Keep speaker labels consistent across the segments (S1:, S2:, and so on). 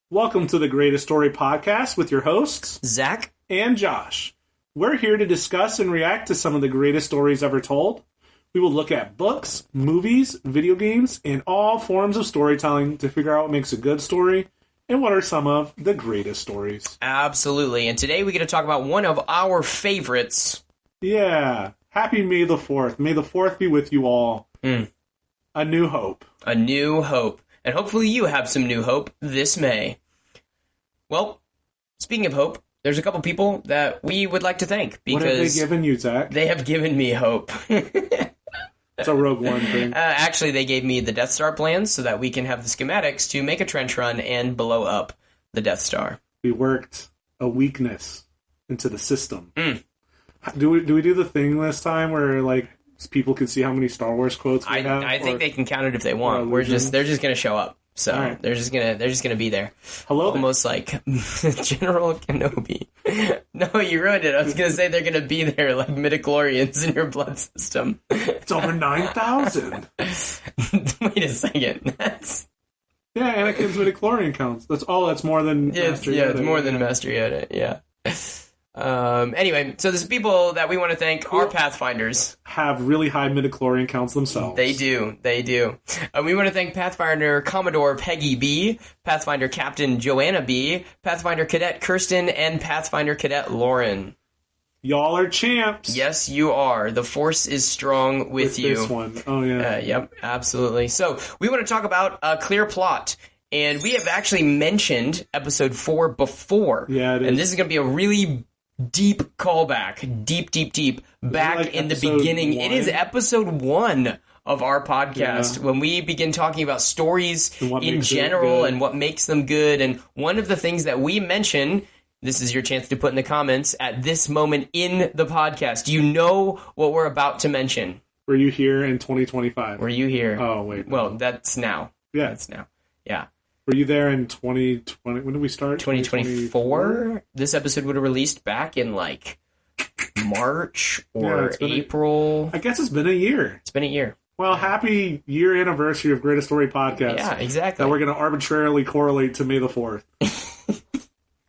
S1: Welcome to the Greatest Story Podcast with your hosts,
S2: Zac
S1: and Josh. We're here to discuss and react to some of the greatest stories ever told. We will look at books, movies, video games, and all forms of storytelling to figure out what makes a good story and what are some of the greatest stories.
S2: Absolutely. And today we get to talk about one of our favorites.
S1: Yeah. Happy May the 4th. May the 4th be with you all. A New Hope.
S2: A New Hope. And hopefully you have some new hope this May. Well, speaking of hope, there's a couple people that we would like to thank because
S1: what have they given you, Zach?
S2: They have given me hope.
S1: It's a Rogue One thing.
S2: Actually, they gave me the Death Star plans so that we can have the schematics to make a trench run and blow up the Death Star.
S1: We worked a weakness into the system. Do we do the thing this time where like people can see how many Star Wars quotes we have?
S2: I think they can count it if they want. They're just going to show up. So
S1: right.
S2: they're just gonna be there.
S1: Hello,
S2: almost
S1: there.
S2: like General Kenobi. No, you ruined it. I was gonna say they're gonna be there like midichlorians in your blood system.
S1: It's over 9,000.
S2: Wait a second. That's
S1: Anakin's midichlorian counts. That's more than Master Yoda.
S2: It's more than Master Yoda. Yeah. Anyway, so there's people that we want to thank are Pathfinders.
S1: Have really high midichlorian counts themselves.
S2: They do. We want to thank Pathfinder Commodore Peggy B, Pathfinder Captain Joanna B, Pathfinder Cadet Kirsten, and Pathfinder Cadet Lauren.
S1: Y'all are champs.
S2: Yes, you are. The Force is strong with you.
S1: This one. Oh, yeah.
S2: Yep, absolutely. So, we want to talk about a clear plot. And we have actually mentioned episode 4 before.
S1: Yeah, it is.
S2: And this is going to be a really deep callback, deep, back
S1: like
S2: in the beginning.
S1: 1?
S2: It is episode 1 of our podcast when we begin talking about stories in general and what makes them good. And one of the things that we mention, this is your chance to put in the comments at this moment in the podcast. Do you know what we're about to mention?
S1: Were you here in 2025?
S2: Were you here?
S1: Oh, wait.
S2: Well, that's now.
S1: Yeah.
S2: That's now. Yeah.
S1: Were you there in 2020? When did we start?
S2: 2024? This episode would have released back in like March or April.
S1: I guess it's been a year.
S2: It's been a year.
S1: Well, happy year anniversary of Greatest Story Podcast.
S2: Yeah, exactly.
S1: That we're going to arbitrarily correlate to May the 4th.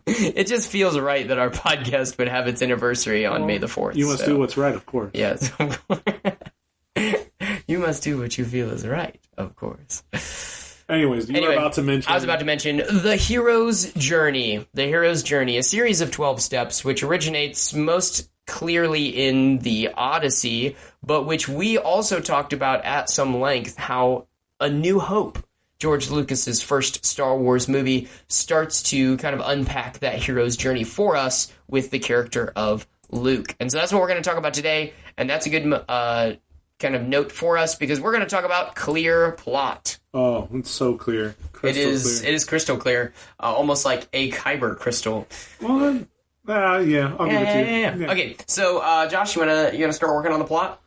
S2: It just feels right that our podcast would have its anniversary on May the 4th.
S1: You must do what's right, of course.
S2: Yes. You must do what you feel is right, of course.
S1: Anyways, you were about to mention...
S2: I was about to mention The Hero's Journey. The Hero's Journey, a series of 12 steps which originates most clearly in the Odyssey, but which we also talked about at some length, how A New Hope, George Lucas's first Star Wars movie, starts to kind of unpack that hero's journey for us with the character of Luke. And so that's what we're going to talk about today, and that's a good kind of note for us because we're going to talk about clear plot.
S1: Oh, it's so clear.
S2: It is crystal clear, almost like a kyber crystal.
S1: Well, yeah, I'll give it to you.
S2: Yeah. Okay, so Josh, you wanna start working on the plot?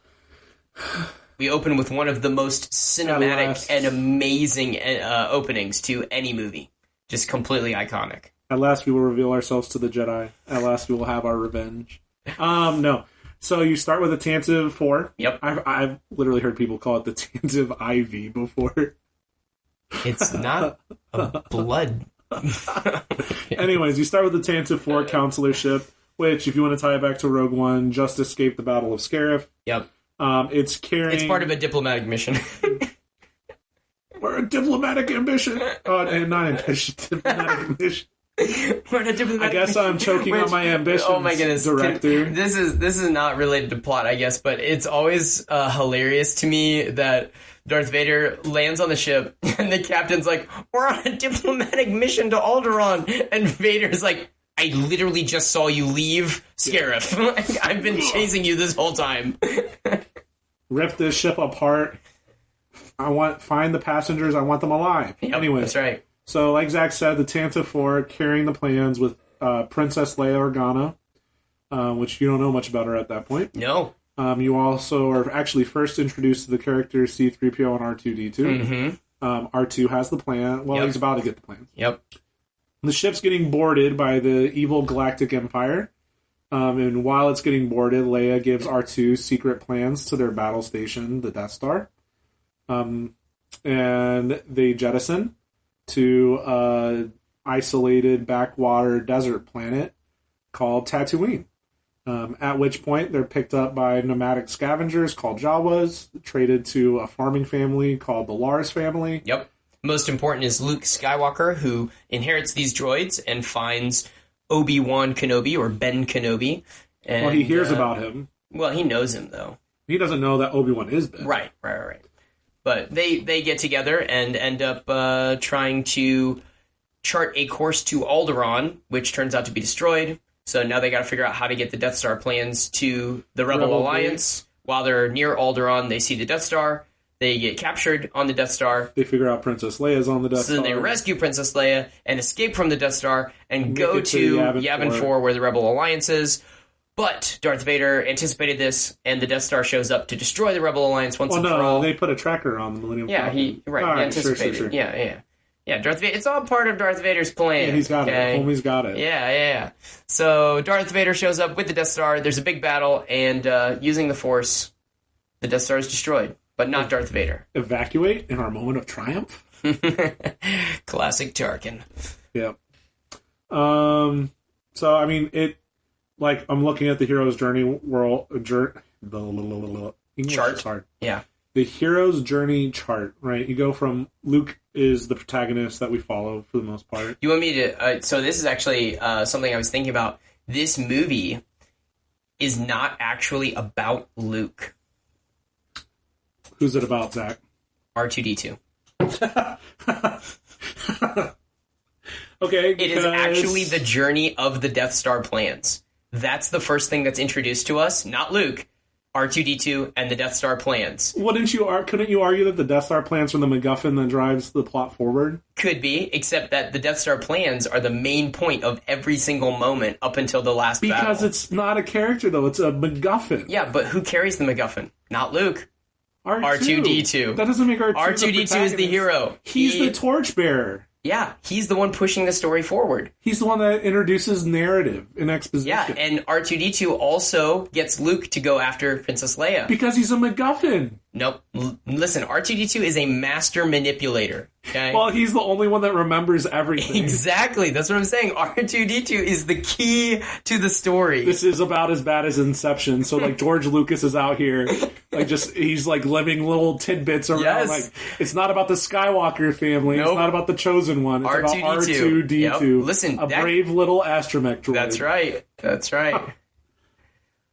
S2: We open with one of the most cinematic and amazing openings to any movie, just completely iconic.
S1: At last, we will reveal ourselves to the Jedi. At last, we will have our revenge. No. So you start with a Tantive 4.
S2: Yep.
S1: I've literally heard people call it the Tantive IV before.
S2: It's not a blood.
S1: Anyways, you start with the Tantive 4 counselor ship, which, if you want to tie it back to Rogue One, just escaped the Battle of Scarif.
S2: Yep.
S1: It's part
S2: of a diplomatic mission.
S1: We're a diplomatic ambition. And not ambition, diplomatic mission. I guess I'm choking on my ambitions.
S2: Oh my goodness,
S1: director.
S2: This is not related to plot, I guess, but it's always hilarious to me that Darth Vader lands on the ship and the captain's like, "We're on a diplomatic mission to Alderaan," and Vader's like, "I literally just saw you leave Scarif. I've been chasing you this whole time."
S1: Rip this ship apart. Find the passengers. I want them alive.
S2: Yep,
S1: Anyways,
S2: that's right.
S1: So, like Zach said, the Tantive 4 carrying the plans with Princess Leia Organa, which you don't know much about her at that point.
S2: No.
S1: You also are actually first introduced to the characters C-3PO and R2-D2.
S2: Mm-hmm.
S1: R2 has the plan. Well, he's about to get the plan.
S2: Yep.
S1: The ship's getting boarded by the evil Galactic Empire. And while it's getting boarded, Leia gives R2 secret plans to their battle station, the Death Star. And they jettison to isolated backwater desert planet called Tatooine. At which point they're picked up by nomadic scavengers called Jawas, traded to a farming family called the Lars family.
S2: Yep. Most important is Luke Skywalker, who inherits these droids and finds Obi-Wan Kenobi, or Ben Kenobi. And,
S1: Well, he hears about him.
S2: Well, he knows him, though.
S1: He doesn't know that Obi-Wan is Ben.
S2: Right. But they get together and end up trying to chart a course to Alderaan, which turns out to be destroyed. So now they got to figure out how to get the Death Star plans to the Rebel Alliance. While they're near Alderaan, they see the Death Star. They get captured on the Death Star.
S1: They figure out Princess Leia's on the Death Star.
S2: So then they rescue Princess Leia and escape from the Death Star and go to Yavin 4, where the Rebel Alliance is. But Darth Vader anticipated this, and the Death Star shows up to destroy the Rebel Alliance once and for all.
S1: They put a tracker on the Millennium Falcon.
S2: He anticipated.
S1: Sure.
S2: Yeah, Darth Vader. It's all part of Darth Vader's plan.
S1: Yeah, he's got it. Homie's got it.
S2: Yeah. So Darth Vader shows up with the Death Star. There's a big battle, and using the Force, the Death Star is destroyed, but not Darth Vader.
S1: Evacuate in our moment of triumph.
S2: Classic Tarkin.
S1: Yep. So I mean, I'm looking at the hero's journey
S2: Chart.
S1: Sorry.
S2: Yeah.
S1: The hero's journey chart, right? You go from Luke is the protagonist that we follow for the most part.
S2: You want me to... so this is actually something I was thinking about. This movie is not actually about Luke.
S1: Who's it about, Zach?
S2: R2-D2.
S1: Okay,
S2: It is actually the journey of the Death Star plans. That's the first thing that's introduced to us, not Luke. R2-D2 and the Death Star plans.
S1: Couldn't you argue that the Death Star plans are the MacGuffin that drives the plot forward?
S2: Could be, except that the Death Star plans are the main point of every single moment up until the last battle.
S1: Because it's not a character, though. It's a MacGuffin.
S2: Yeah, but who carries the MacGuffin? Not Luke.
S1: R2.
S2: R2-D2.
S1: That doesn't make R2
S2: R2-D2 is the hero.
S1: He's the torchbearer.
S2: Yeah, he's the one pushing the story forward.
S1: He's the one that introduces narrative and exposition.
S2: Yeah, and R2-D2 also gets Luke to go after Princess Leia.
S1: Because he's a MacGuffin.
S2: Nope. Listen, R2-D2 is a master manipulator. Okay?
S1: Well, he's the only one that remembers everything.
S2: Exactly. That's what I'm saying. R2-D2 is the key to the story.
S1: This is about as bad as Inception. So, George Lucas is out here, he's, living little tidbits around.
S2: Yes.
S1: It's not about the Skywalker family. Nope. It's not about the Chosen One. It's
S2: R2-D2.
S1: about R2-D2.
S2: Yep. Listen,
S1: brave little astromech droid.
S2: That's right.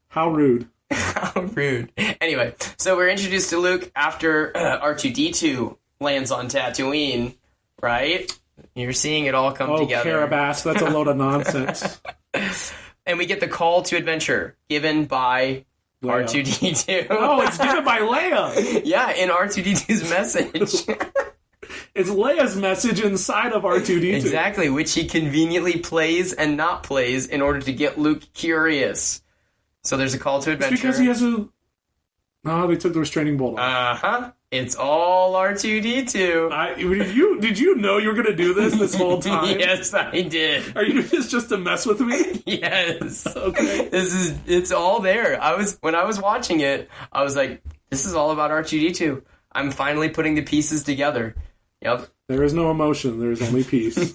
S1: How rude.
S2: How rude. Anyway, so we're introduced to Luke after R2-D2 lands on Tatooine, right? You're seeing it all come together.
S1: Oh, Carabas, that's a load of nonsense.
S2: And we get the call to adventure given by
S1: Leia.
S2: R2-D2.
S1: Oh, it's given by Leia!
S2: Yeah, in R2-D2's message.
S1: It's Leia's message inside of R2-D2.
S2: Exactly, which he conveniently plays and not plays in order to get Luke curious. So there's a call to adventure.
S1: It's because he has a... Oh, they took the restraining bolt off.
S2: Uh-huh. It's all R2-D2.
S1: Did you know you were going to do this whole time?
S2: Yes, I did.
S1: Are you doing this just to mess with me?
S2: Yes.
S1: Okay.
S2: It's all there. When I was watching it, I was like, this is all about R2-D2. I'm finally putting the pieces together. Yep.
S1: There is no emotion. There is only peace.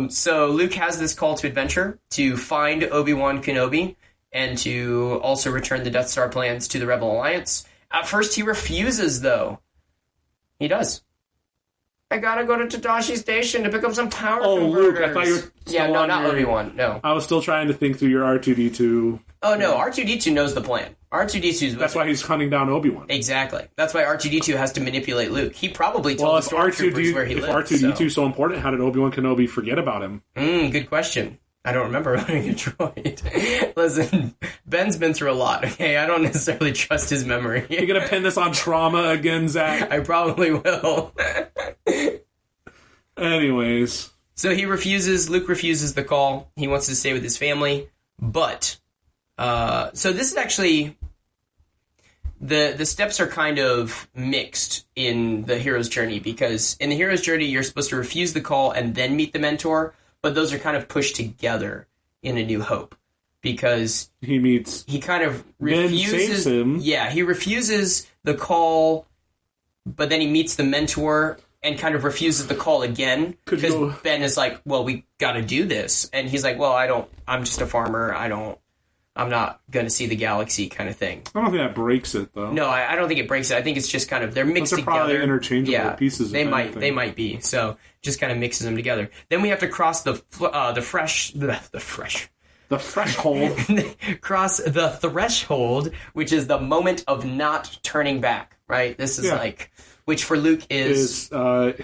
S2: So Luke has this call to adventure to find Obi-Wan Kenobi and to also return the Death Star plans to the Rebel Alliance. At first he refuses, though. He does. I gotta go to Tadashi Station to pick up some power converters.
S1: Luke, I thought you were
S2: not Obi-Wan, no.
S1: I was still trying to think through your R2-D2.
S2: Oh, no, R2-D2 knows the plan. R2-D2's...
S1: That's why he's hunting down Obi-Wan.
S2: Exactly. That's why R2-D2 has to manipulate Luke. He probably told the stormtroopers where he lived.
S1: If R2-D2 is so important, how did Obi-Wan Kenobi forget about him?
S2: Good question. I don't remember running a droid. Listen, Ben's been through a lot, okay? I don't necessarily trust his memory.
S1: You're going to pin this on trauma again, Zach?
S2: I probably will.
S1: Anyways.
S2: So Luke refuses the call. He wants to stay with his family. But, so this is actually, the steps are kind of mixed in the hero's journey, because in the hero's journey, you're supposed to refuse the call and then meet the mentor, but those are kind of pushed together in A New Hope, because he kind of refuses.
S1: Ben saves him.
S2: Yeah, he refuses the call, but then he meets the mentor. and kind of refuses the call again because Ben is like, well, we got to do this. And he's like, well, I'm just a farmer. I'm not going to see the galaxy kind of thing.
S1: I don't think that breaks it, though.
S2: No, I don't think it breaks it. I think it's just kind of, they're mixed together.
S1: Probably interchangeable pieces.
S2: They might be. So just kind of mixes them together. Then we have to cross the threshold. Cross the threshold, which is the moment of not turning back, right? This is which for Luke is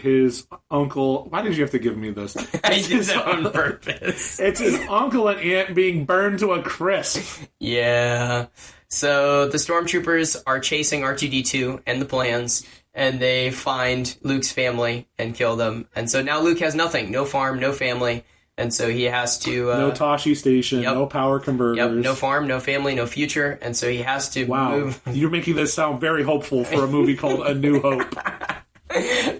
S1: his uncle. Why did you have to give me this?
S2: I did that on purpose.
S1: It's his uncle and aunt being burned to a crisp.
S2: Yeah. So the stormtroopers are chasing R2-D2 and the plans, and they find Luke's family and kill them. And so now Luke has nothing. No farm, no family. And so he has to...
S1: no Tashi station, no power converters.
S2: Yep, no farm, no family, no future. And so he has to move...
S1: You're making this sound very hopeful for a movie called A New Hope.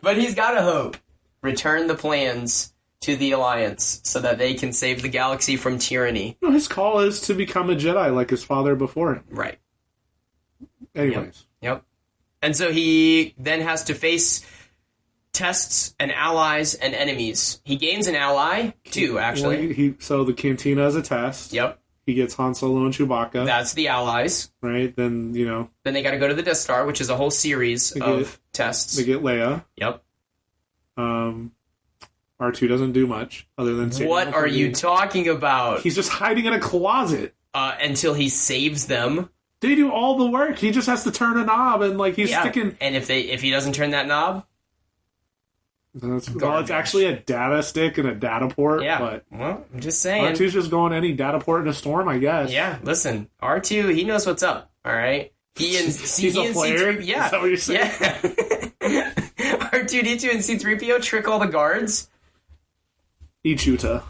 S2: But he's got a hope. Return the plans to the Alliance so that they can save the galaxy from tyranny.
S1: No, his call is to become a Jedi like his father before him.
S2: Right.
S1: Anyways.
S2: Yep. And so he then has to face... tests and allies and enemies. He gains an ally, too, actually.
S1: So the Cantina is a test.
S2: Yep.
S1: He gets Han Solo and Chewbacca.
S2: That's the allies.
S1: Right, then,
S2: Then they got to go to the Death Star, which is a whole series of tests.
S1: They get Leia.
S2: Yep.
S1: R2 doesn't do much, other than...
S2: What are you talking about?
S1: He's just hiding in a closet.
S2: Until he saves them.
S1: They do all the work. He just has to turn a knob, and, he's sticking...
S2: And if he doesn't turn that knob...
S1: It's actually a data stick and a data port.
S2: Yeah,
S1: but
S2: well, I'm just saying.
S1: R2's just going any data port in a storm, I guess.
S2: Yeah, listen, R2, he knows what's up, all right?
S1: He's a player?
S2: Yeah.
S1: Is that what you're saying?
S2: Yeah. R2-D2 and C-3PO trick all the guards.
S1: Ichuta.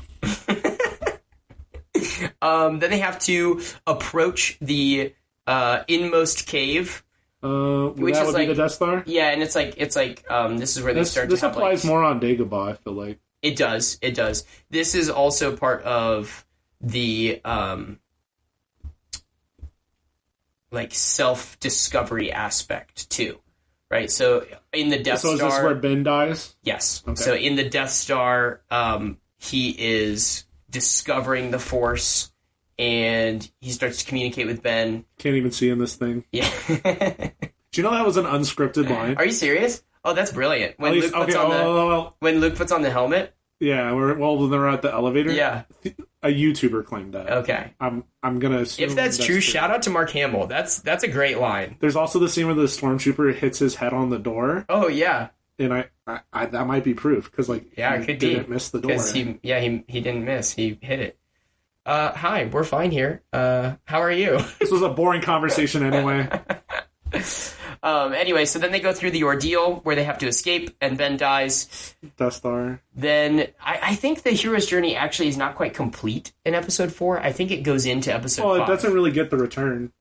S2: Then they have to approach the inmost cave.
S1: Which that would be the Death Star?
S2: Yeah, and it's like this is where they start to have,
S1: this applies more on Dagobah, I feel like.
S2: It does. This is also part of the self-discovery aspect too. Right? So in the Death Star,
S1: is this where Ben dies?
S2: Yes.
S1: Okay.
S2: So in the Death Star, he is discovering the Force, and he starts to communicate with Ben.
S1: Can't even see in this thing.
S2: Yeah.
S1: Do you know that was an unscripted line?
S2: Are you serious? Oh, that's brilliant. When Luke puts on the helmet.
S1: Yeah, when they're at the elevator.
S2: Yeah.
S1: A YouTuber claimed that.
S2: Okay.
S1: I'm gonna assume
S2: if that's true, shout out to Mark Hamill. That's a great line.
S1: There's also the scene where the stormtrooper hits his head on the door.
S2: Oh yeah.
S1: And I that might be proof because
S2: it could
S1: didn't miss the door.
S2: Because he didn't miss. He hit it. Hi, we're fine here. How are you?
S1: This was a boring conversation anyway.
S2: Anyway, so then they go through the ordeal where they have to escape, and Ben dies.
S1: Death Star.
S2: Then I think the hero's journey actually is not quite complete in Episode 4. I think it goes into Episode 5.
S1: Well, it doesn't really get the return.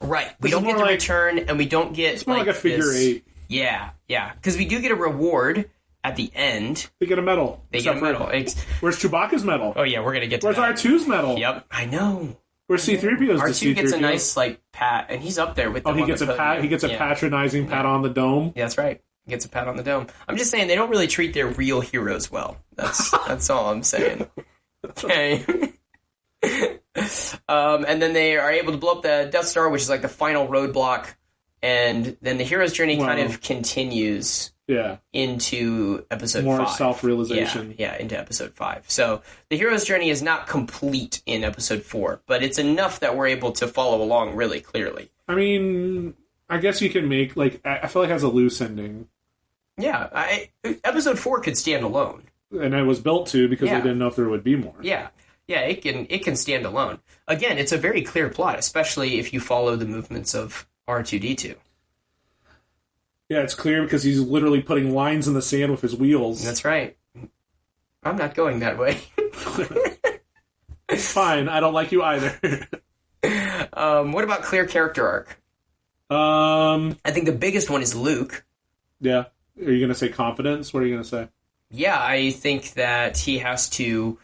S2: Right. We don't get the return, and we don't get...
S1: It's more like a figure eight.
S2: Yeah. Because we do get a reward at the end.
S1: They get a medal.
S2: Where's
S1: Chewbacca's medal?
S2: Oh, yeah, we're going to get to that.
S1: Where's R2's medal?
S2: Yep, I know.
S1: Where's C-3PO's?
S2: R2 gets a nice, pat, and he's up there with them.
S1: Oh, he gets a patronizing pat on the dome?
S2: Yeah, that's right. He gets a pat on the dome. I'm just saying, they don't really treat their real heroes well. That's all I'm saying. Okay. And then they are able to blow up the Death Star, which is the final roadblock, and then the hero's journey kind of continues into Episode 5.
S1: More self-realization.
S2: Yeah, into Episode 5. So the hero's journey is not complete in Episode 4, but it's enough that we're able to follow along really clearly.
S1: I mean, I guess you can make, I feel like it has a loose ending.
S2: Yeah, Episode 4 could stand alone.
S1: And it was built to because they didn't know if there would be more.
S2: Yeah, it can stand alone. Again, it's a very clear plot, especially if you follow the movements of R2-D2.
S1: Yeah, it's clear because he's literally putting lines in the sand with his wheels.
S2: That's right. I'm not going that way.
S1: Fine, I don't like you either.
S2: What about clear character arc? I think the biggest one is Luke.
S1: Yeah. Are you going to say confidence? What are you going to say?
S2: Yeah, I think that he has to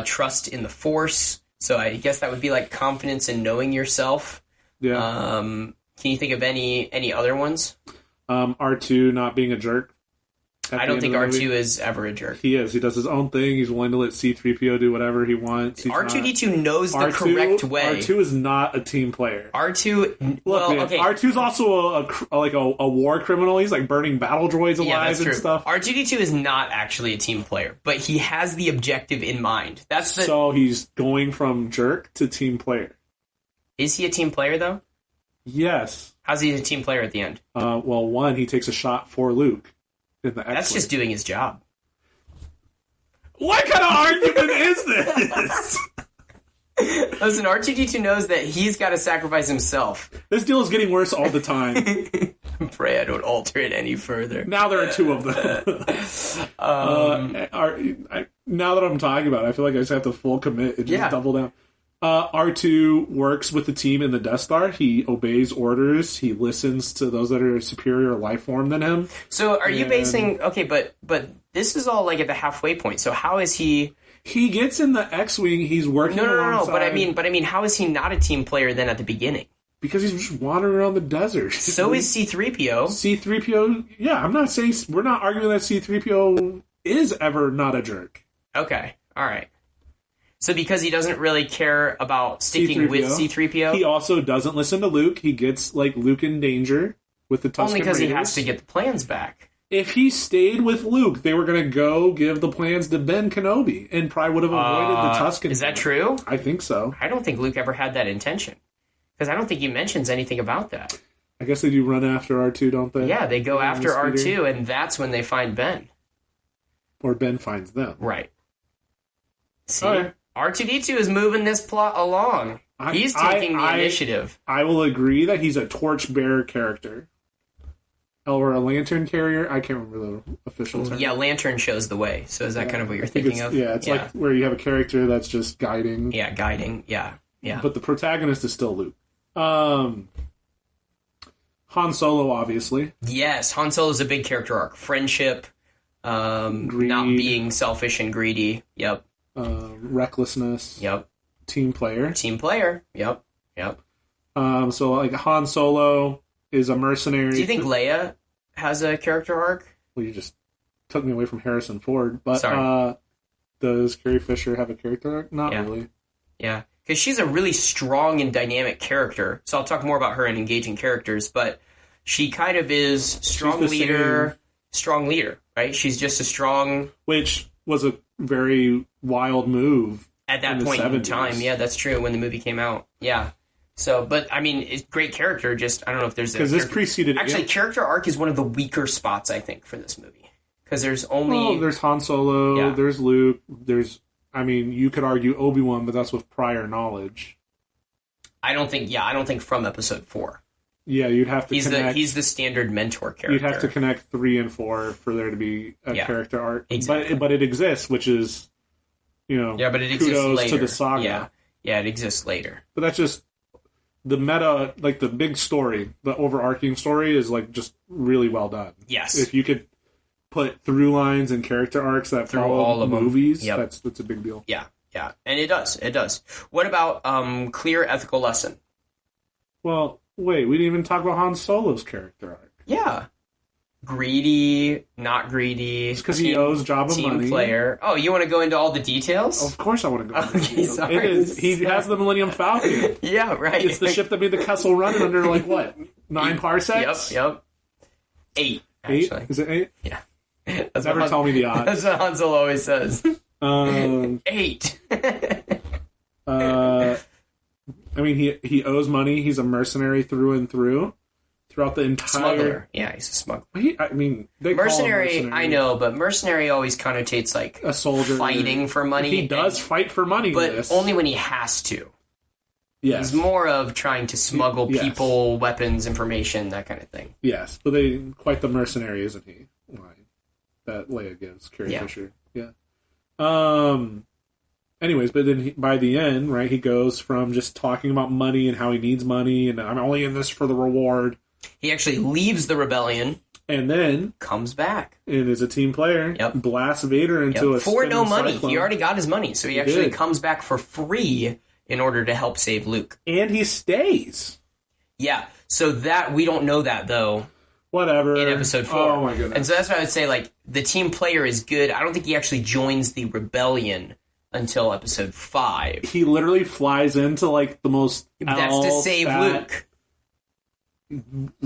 S2: trust in the Force. So I guess that would be confidence in knowing yourself.
S1: Yeah.
S2: Can you think of any other ones?
S1: R2 not being a jerk
S2: I don't think R2 is ever a jerk.
S1: He is. He does his own thing. He's willing to let C-3PO do whatever he wants.
S2: R2-D2 knows the correct way.
S1: R2 is not a team player.
S2: R2...
S1: okay. R2's also a war criminal. He's like burning battle droids alive and stuff.
S2: R2-D2 is not actually a team player, but he has the objective in mind.
S1: So he's going from jerk to team player.
S2: Is he a team player, though?
S1: Yes.
S2: How's he a team player at the end?
S1: Well, one, he takes a shot for Luke in the X-Wing.
S2: That's just doing his job.
S1: What kind of argument is this?
S2: Listen, R2-D2 knows that he's got to sacrifice himself.
S1: This deal is getting worse all the time.
S2: Pray I don't alter it any further.
S1: Now there are two of them. Now that I'm talking about it, I feel like I just have to full commit and just double down. R2 works with the team in the Death Star. He obeys orders. He listens to those that are a superior life form than him.
S2: So are you basing... Okay, but this is all like at the halfway point. So how is he...
S1: He gets in the X-Wing. He's working alongside...
S2: No. But I mean, how is he not a team player then at the beginning?
S1: Because he's just wandering around the desert.
S2: So is C-3PO.
S1: C-3PO... Yeah, I'm not saying... We're not arguing that C-3PO is ever not a jerk.
S2: Okay, all right. So because he doesn't really care about sticking
S1: C-3PO.
S2: with C-3PO?
S1: He also doesn't listen to Luke. He gets, like, Luke in danger with the Tusken
S2: Only because he
S1: Raiders.
S2: has to get the plans back.
S1: If he stayed with Luke, they were going to go give the plans to Ben Kenobi and probably would have avoided the Tusken.
S2: Is that true?
S1: I think so.
S2: I don't think Luke ever had that intention. Because I don't think he mentions anything about that.
S1: I guess they do run after R2, don't they?
S2: Yeah, they go after R2, and that's when they find Ben.
S1: Or Ben finds them.
S2: Right. See? Okay. R2-D2 is moving this plot along. He's taking the initiative.
S1: I will agree that he's a torchbearer character. Or a lantern carrier. I can't remember the official term.
S2: Yeah, lantern shows the way. So is that kind of what you're thinking of?
S1: Yeah, it's like where you have a character that's just guiding.
S2: Yeah, guiding. Yeah.
S1: But the protagonist is still Luke. Han Solo, obviously.
S2: Yes, Han Solo is a big character arc. Friendship, not being selfish and greedy. Yep.
S1: Recklessness.
S2: Yep.
S1: Team player.
S2: Yep.
S1: So like Han Solo is a mercenary.
S2: Do you think Leia has a character arc?
S1: Well, you just took me away from Harrison Ford. But
S2: sorry.
S1: Does Carrie Fisher have a character arc? Not really.
S2: Yeah. Because she's a really strong and dynamic character. So I'll talk more about her in engaging characters, but she kind of is strong leader, right? She's just a strong...
S1: Which was a very wild move.
S2: At that point in time, yeah, that's true, when the movie came out. Yeah. So, but, I mean, it's great character, just, I don't know if there's a...
S1: Because this preceded...
S2: Actually, character arc is one of the weaker spots, I think, for this movie. Because there's only...
S1: Well, there's Han Solo, there's Luke, there's... I mean, you could argue Obi-Wan, but that's with prior knowledge. I don't think from episode 4. Yeah, you'd have to connect... He's the standard mentor character. You'd have to connect 3 and 4 for there to be a character arc. Exactly. But it exists, which is, but it exists later. To the saga. Yeah, it exists later. But that's just... The meta, like the big story, the overarching story is like just really well done. Yes. If you could put through lines and character arcs that follow all of movies, that's a big deal. Yeah. And it does. What about clear ethical lesson? Well, wait, we didn't even talk about Han Solo's character arc. Yeah. Greedy, not greedy. It's because he owes Jabba money. Team player. Oh, you want to go into all the details? Of course I want to go into the details. Sorry. It is. He has the Millennium Falcon. Yeah, right. It's the ship that made the Kessel Run under, 9 parsecs? Yep. 8, actually. 8? Is it 8? Yeah. Never tell me the odds. That's what Han Solo always says. 8. I mean, he owes money. He's a mercenary through and through. Throughout the entire... Smuggler. Yeah, he's a smuggler. They call him mercenary. I know, but mercenary always connotates, a soldier. Fighting for money. He does fight for money, but only when he has to. Yes. He's more of trying to smuggle people, weapons, information, that kind of thing. Yes, but quite the mercenary, isn't he? Line that Leia gives Carrie Fisher. Yeah. Anyways, but then by the end, right, he goes from just talking about money and how he needs money and I'm only in this for the reward. He actually leaves the rebellion. And then... comes back. And is a team player. Yep. Blasts Vader into a for no money. Cyclone. He already got his money, so he actually comes back for free in order to help save Luke. And he stays. Yeah, so that... We don't know that, though. Whatever.
S2: in episode 4.
S1: Oh my goodness.
S2: And so that's why I would say, like, the team player is good. I don't think he actually joins the rebellion until episode 5.
S1: He literally flies into, like, the most
S2: That's to save Luke.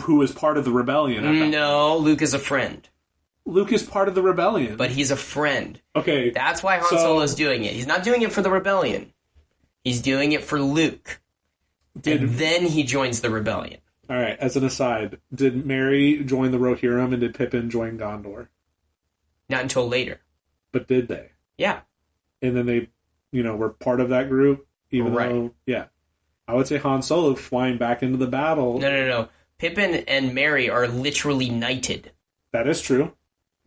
S1: Who is part of the rebellion at that
S2: No, Luke is a friend.
S1: Luke is part of the rebellion.
S2: But he's a friend.
S1: Okay.
S2: That's why Han Solo's doing it. He's not doing it for the rebellion. He's doing it for Luke. And then he joins the rebellion.
S1: All right, as an aside, did Merry join the Rohirrim and did Pippin join Gondor?
S2: Not until later.
S1: But did they?
S2: Yeah.
S1: And then they, were part of that group, even though, yeah. I would say Han Solo flying back into the battle.
S2: No. Pippin and Merry are literally knighted.
S1: That is true.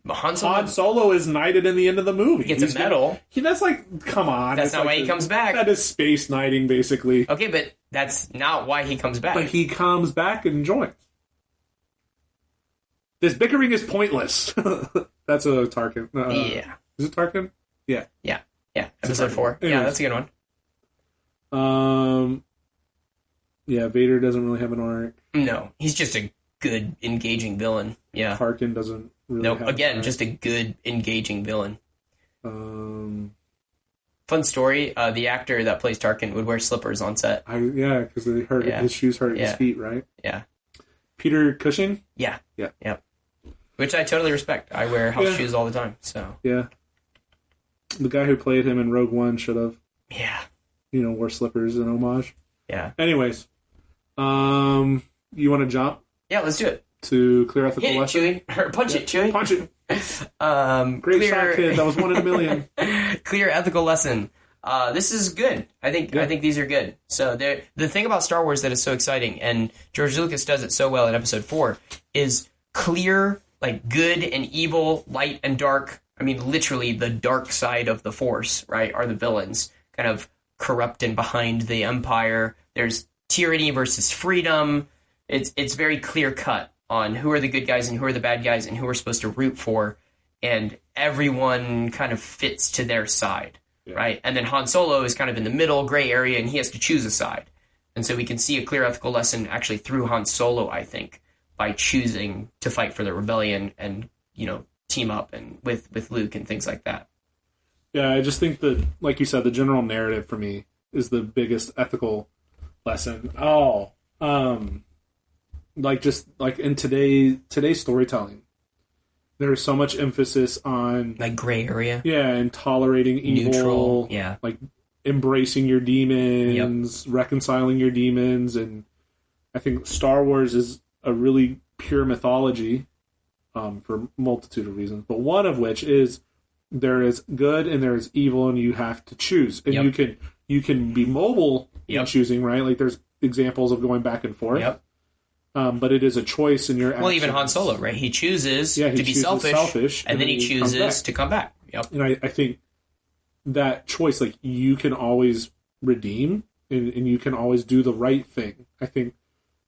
S2: But
S1: Han Solo is knighted in the end of the movie.
S2: He gets a medal.
S1: That's like, come on.
S2: That's not why he comes back.
S1: That is space knighting, basically.
S2: Okay, but that's not why he comes back.
S1: But he comes back and joins. This bickering is pointless. That's a Tarkin.
S2: Yeah.
S1: Is it Tarkin? Yeah.
S2: Yeah. Episode 4. Anyways. Yeah, that's a good one.
S1: Yeah, Vader doesn't really have an arc.
S2: No, he's just a good, engaging villain. Yeah.
S1: Tarkin doesn't really have
S2: again,
S1: an arc.
S2: just a good, engaging villain.
S1: Fun
S2: story, the actor that plays Tarkin would wear slippers on set.
S1: Because they hurt his shoes hurt his feet, right?
S2: Yeah.
S1: Peter Cushing?
S2: Yeah. Which I totally respect. I wear house shoes all the time, so.
S1: Yeah. The guy who played him in Rogue One should have.
S2: Yeah.
S1: Wore slippers in homage.
S2: Yeah.
S1: Anyways. You want to jump?
S2: Yeah, let's do it.
S1: To clear ethical lesson?
S2: Hit it, Chewie. Or punch it, Chewie.
S1: Punch it. Great shot, kid. That was 1 in a million.
S2: Clear ethical lesson. This is good. I think these are good. So the thing about Star Wars that is so exciting, and George Lucas does it so well in Episode 4, is clear, like, good and evil, light and dark. I mean, literally the dark side of the Force, right, are the villains, kind of corrupt and behind the Empire. There's tyranny versus freedom. It's very clear cut on who are the good guys and who are the bad guys and who we're supposed to root for, and everyone kind of fits to their side, right? And then Han Solo is kind of in the middle, gray area, and he has to choose a side. And so we can see a clear ethical lesson actually through Han Solo, I think, by choosing to fight for the rebellion and, team up and with Luke and things like that.
S1: Yeah, I just think that, like you said, the general narrative for me is the biggest ethical lesson. Like in today's storytelling, there's so much emphasis on
S2: like gray area.
S1: Yeah, and tolerating evil.
S2: Neutral. Yeah.
S1: Like embracing your demons, reconciling your demons, and I think Star Wars is a really pure mythology for a multitude of reasons, but one of which is there is good and there is evil, and you have to choose, and you can be mobile in choosing, right? Like there's examples of going back and forth. But it is a choice in your actions.
S2: Well, even Han Solo, right? He chooses to be selfish, and then he chooses to come back. Yep.
S1: And I think that choice, like, you can always redeem, and you can always do the right thing. I think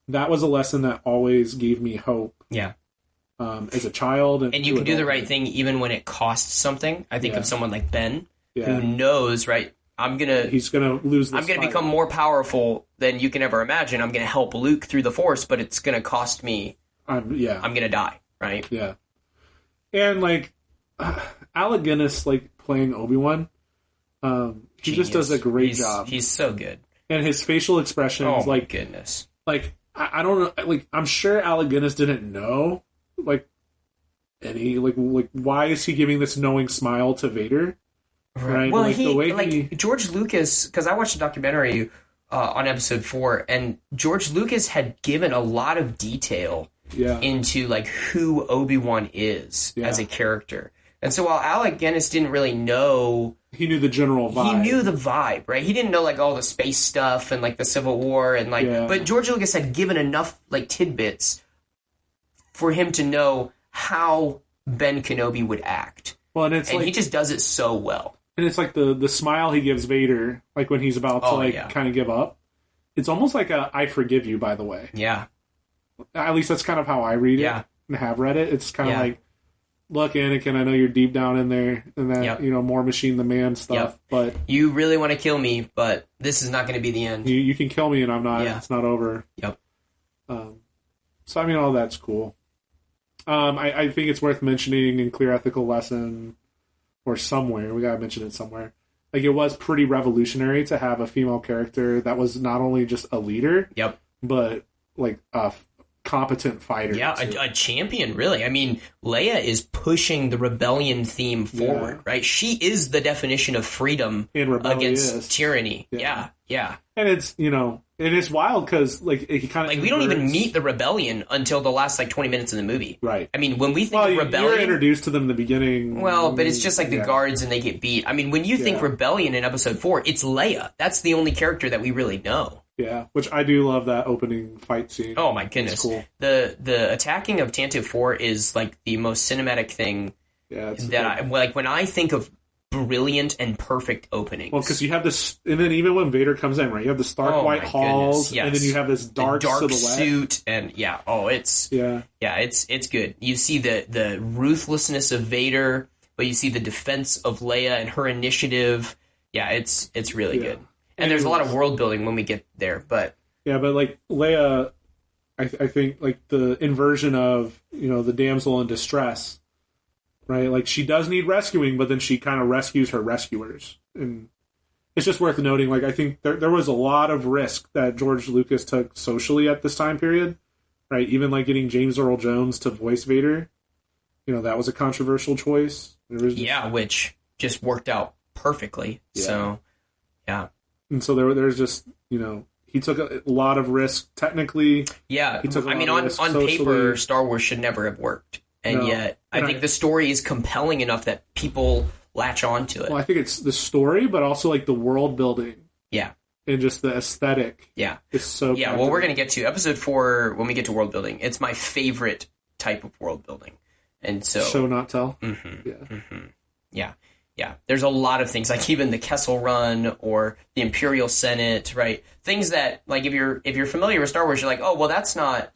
S1: that was a lesson that always gave me hope.
S2: Yeah.
S1: As a child.
S2: And you can do the right thing even when it costs something. I think of someone like Ben, who knows, right? He's gonna lose this. I'm gonna become more powerful than you can ever imagine. I'm gonna help Luke through the Force, but it's gonna cost me. I'm gonna die, right?
S1: Yeah. And like Alec Guinness, like playing Obi-Wan, he just does a great job.
S2: He's so good,
S1: and his facial expressions,
S2: my goodness.
S1: Like I don't know, like I'm sure Alec Guinness didn't know, like any like why is he giving this knowing smile to Vader? Right.
S2: Well, George Lucas, because I watched a documentary on Episode 4, and George Lucas had given a lot of detail into like who Obi-Wan is as a character. And so while Alec Guinness didn't really know,
S1: he knew the general vibe.
S2: He knew the vibe, right? He didn't know like all the space stuff and like the Civil War and like. But George Lucas had given enough like tidbits for him to know how Ben Kenobi would act.
S1: Well, and
S2: he just does it so well.
S1: And it's like the smile he gives Vader, like when he's about to kind of give up. It's almost like a "I forgive you," by the way.
S2: Yeah.
S1: At least that's kind of how I read it and have read it. It's kind of like, look, Anakin, I know you're deep down in there, and that more machine the man stuff, but
S2: you really want to kill me, but this is not going to be the end.
S1: You can kill me, and I'm not. It's not over.
S2: Yep.
S1: So I mean, all that's cool. I think it's worth mentioning in Clear Ethical Lesson or somewhere. We gotta mention it somewhere. Like, it was pretty revolutionary to have a female character that was not only just a leader,
S2: Yep.
S1: but like a competent fighter.
S2: Yeah, a champion, really. I mean, Leia is pushing the rebellion theme forward, right? She is the definition of freedom against tyranny. Yeah.
S1: And it's, and it's wild because, like, he kind of...
S2: Like, we don't even meet the rebellion until the last, 20 minutes in the movie.
S1: Right.
S2: I mean, when we think of rebellion...
S1: You're introduced to them in the beginning.
S2: Well, but it's just like the guards and they get beat. I mean, when you think rebellion in Episode 4, it's Leia. That's the only character that we really know.
S1: Yeah, which I do love that opening fight scene.
S2: Oh, my goodness. It's cool. The attacking of Tantive 4 is, the most cinematic thing that when I think of brilliant and perfect openings.
S1: Well, because you have this, and then even when Vader comes in, right, you have the stark white halls, and then you have this dark silhouette.
S2: Suit, and it's good. You see the ruthlessness of Vader, but you see the defense of Leia and her initiative. Yeah, it's really good. And there's a lot of world building when we get there, but...
S1: Yeah, but, Leia, I think, the inversion of, the damsel in distress, right? Like, she does need rescuing, but then she kind of rescues her rescuers. And it's just worth noting, I think there was a lot of risk that George Lucas took socially at this time period, right? Even, getting James Earl Jones to voice Vader, that was a controversial choice.
S2: Which just worked out perfectly. Yeah. So, yeah.
S1: And so there's just, he took a lot of risk technically.
S2: Yeah, on paper, Star Wars should never have worked. And yet, I think the story is compelling enough that people latch on to it.
S1: Well, I think it's the story, but also, the world building.
S2: Yeah.
S1: And just the aesthetic.
S2: Yeah.
S1: It's so...
S2: Yeah, well, we're going to get to Episode 4 when we get to world building. It's my favorite type of world building. And so...
S1: Show, not tell?
S2: Mm-hmm. Yeah. Mm-hmm. Yeah. Yeah, there's a lot of things, even the Kessel Run or the Imperial Senate, right? Things that, if you're familiar with Star Wars, you're like, oh, well, that's not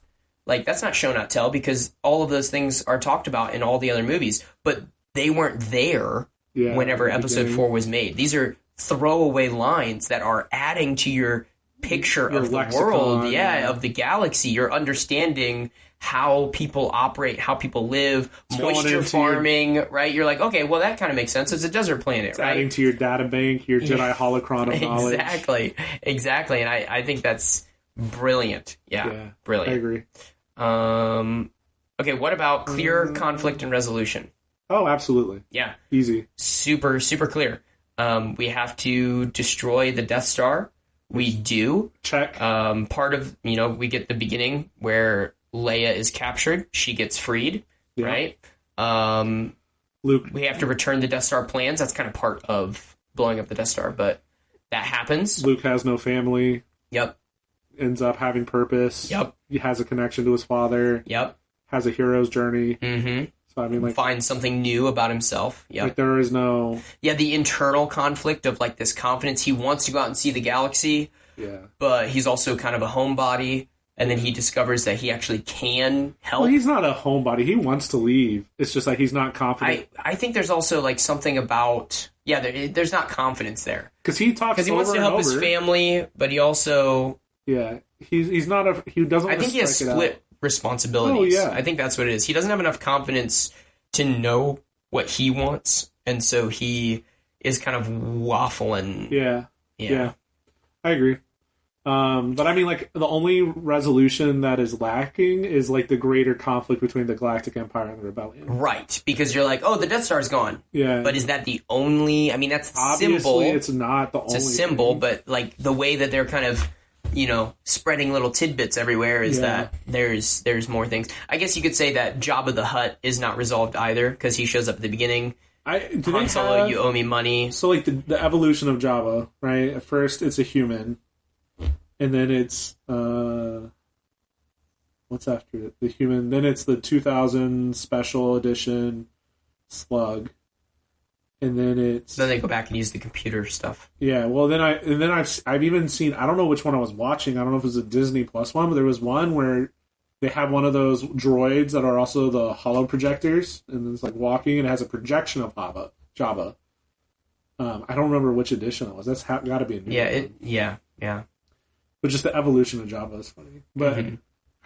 S2: show, not tell, because all of those things are talked about in all the other movies, but they weren't there whenever Episode 4 was made. These are throwaway lines that are adding to your picture of the world, of the galaxy, your understanding how people operate, how people live, moisture farming, right? You're like, okay, well, that kind of makes sense. It's a desert planet, right?
S1: Adding to your data bank, your Jedi holocron of knowledge.
S2: Exactly. And I think that's brilliant. Yeah, brilliant.
S1: I agree.
S2: Okay, what about clear conflict and resolution?
S1: Oh, absolutely.
S2: Yeah.
S1: Easy.
S2: Super, super clear. We have to destroy the Death Star. We do.
S1: Check.
S2: Part of, we get the beginning where Leia is captured. She gets freed, right?
S1: Luke.
S2: We have to return the Death Star plans. That's kind of part of blowing up the Death Star, but that happens.
S1: Luke has no family.
S2: Yep.
S1: Ends up having purpose.
S2: Yep.
S1: He has a connection to his father.
S2: Yep.
S1: Has a hero's journey.
S2: Mm-hmm.
S1: So, I mean,
S2: finds something new about himself. Yep.
S1: There is no...
S2: Yeah, the internal conflict of, this confidence. He wants to go out and see the galaxy.
S1: Yeah.
S2: But he's also kind of a homebody. And then he discovers that he actually can help.
S1: Well, he's not a homebody. He wants to leave. It's just he's not confident.
S2: I think there's also something about there's not confidence there
S1: because he talks
S2: because he wants to help his family, but he also
S1: he's not he doesn't.
S2: I think he has split responsibilities.
S1: Oh yeah,
S2: I think that's what it is. He doesn't have enough confidence to know what he wants, and so he is kind of waffling.
S1: Yeah. I agree. But I mean, the only resolution that is lacking is the greater conflict between the Galactic Empire and the Rebellion.
S2: Right, because you're like, oh, the Death Star's gone.
S1: Yeah.
S2: But is that the only? I mean, that's the
S1: obviously
S2: symbol.
S1: It's not the only.
S2: It's a symbol, but the way that they're kind of, spreading little tidbits everywhere is that there's more things. I guess you could say that Jabba the Hutt is not resolved either because he shows up at the beginning. Han Solo, you owe me money.
S1: So the evolution of Jabba, right? At first, it's a human. And then it's, what's after it? The human. Then it's the 2000 special edition slug. And then it's...
S2: Then they go back and use the computer stuff.
S1: Yeah, well, I've even seen, I don't know which one I was watching. I don't know if it was a Disney Plus one, but there was one where they have one of those droids that are also the holo projectors. And it's walking and it has a projection of Jabba. I don't remember which edition it was. That's got to be a new one.
S2: Yeah.
S1: But just the evolution of Jabba is funny. But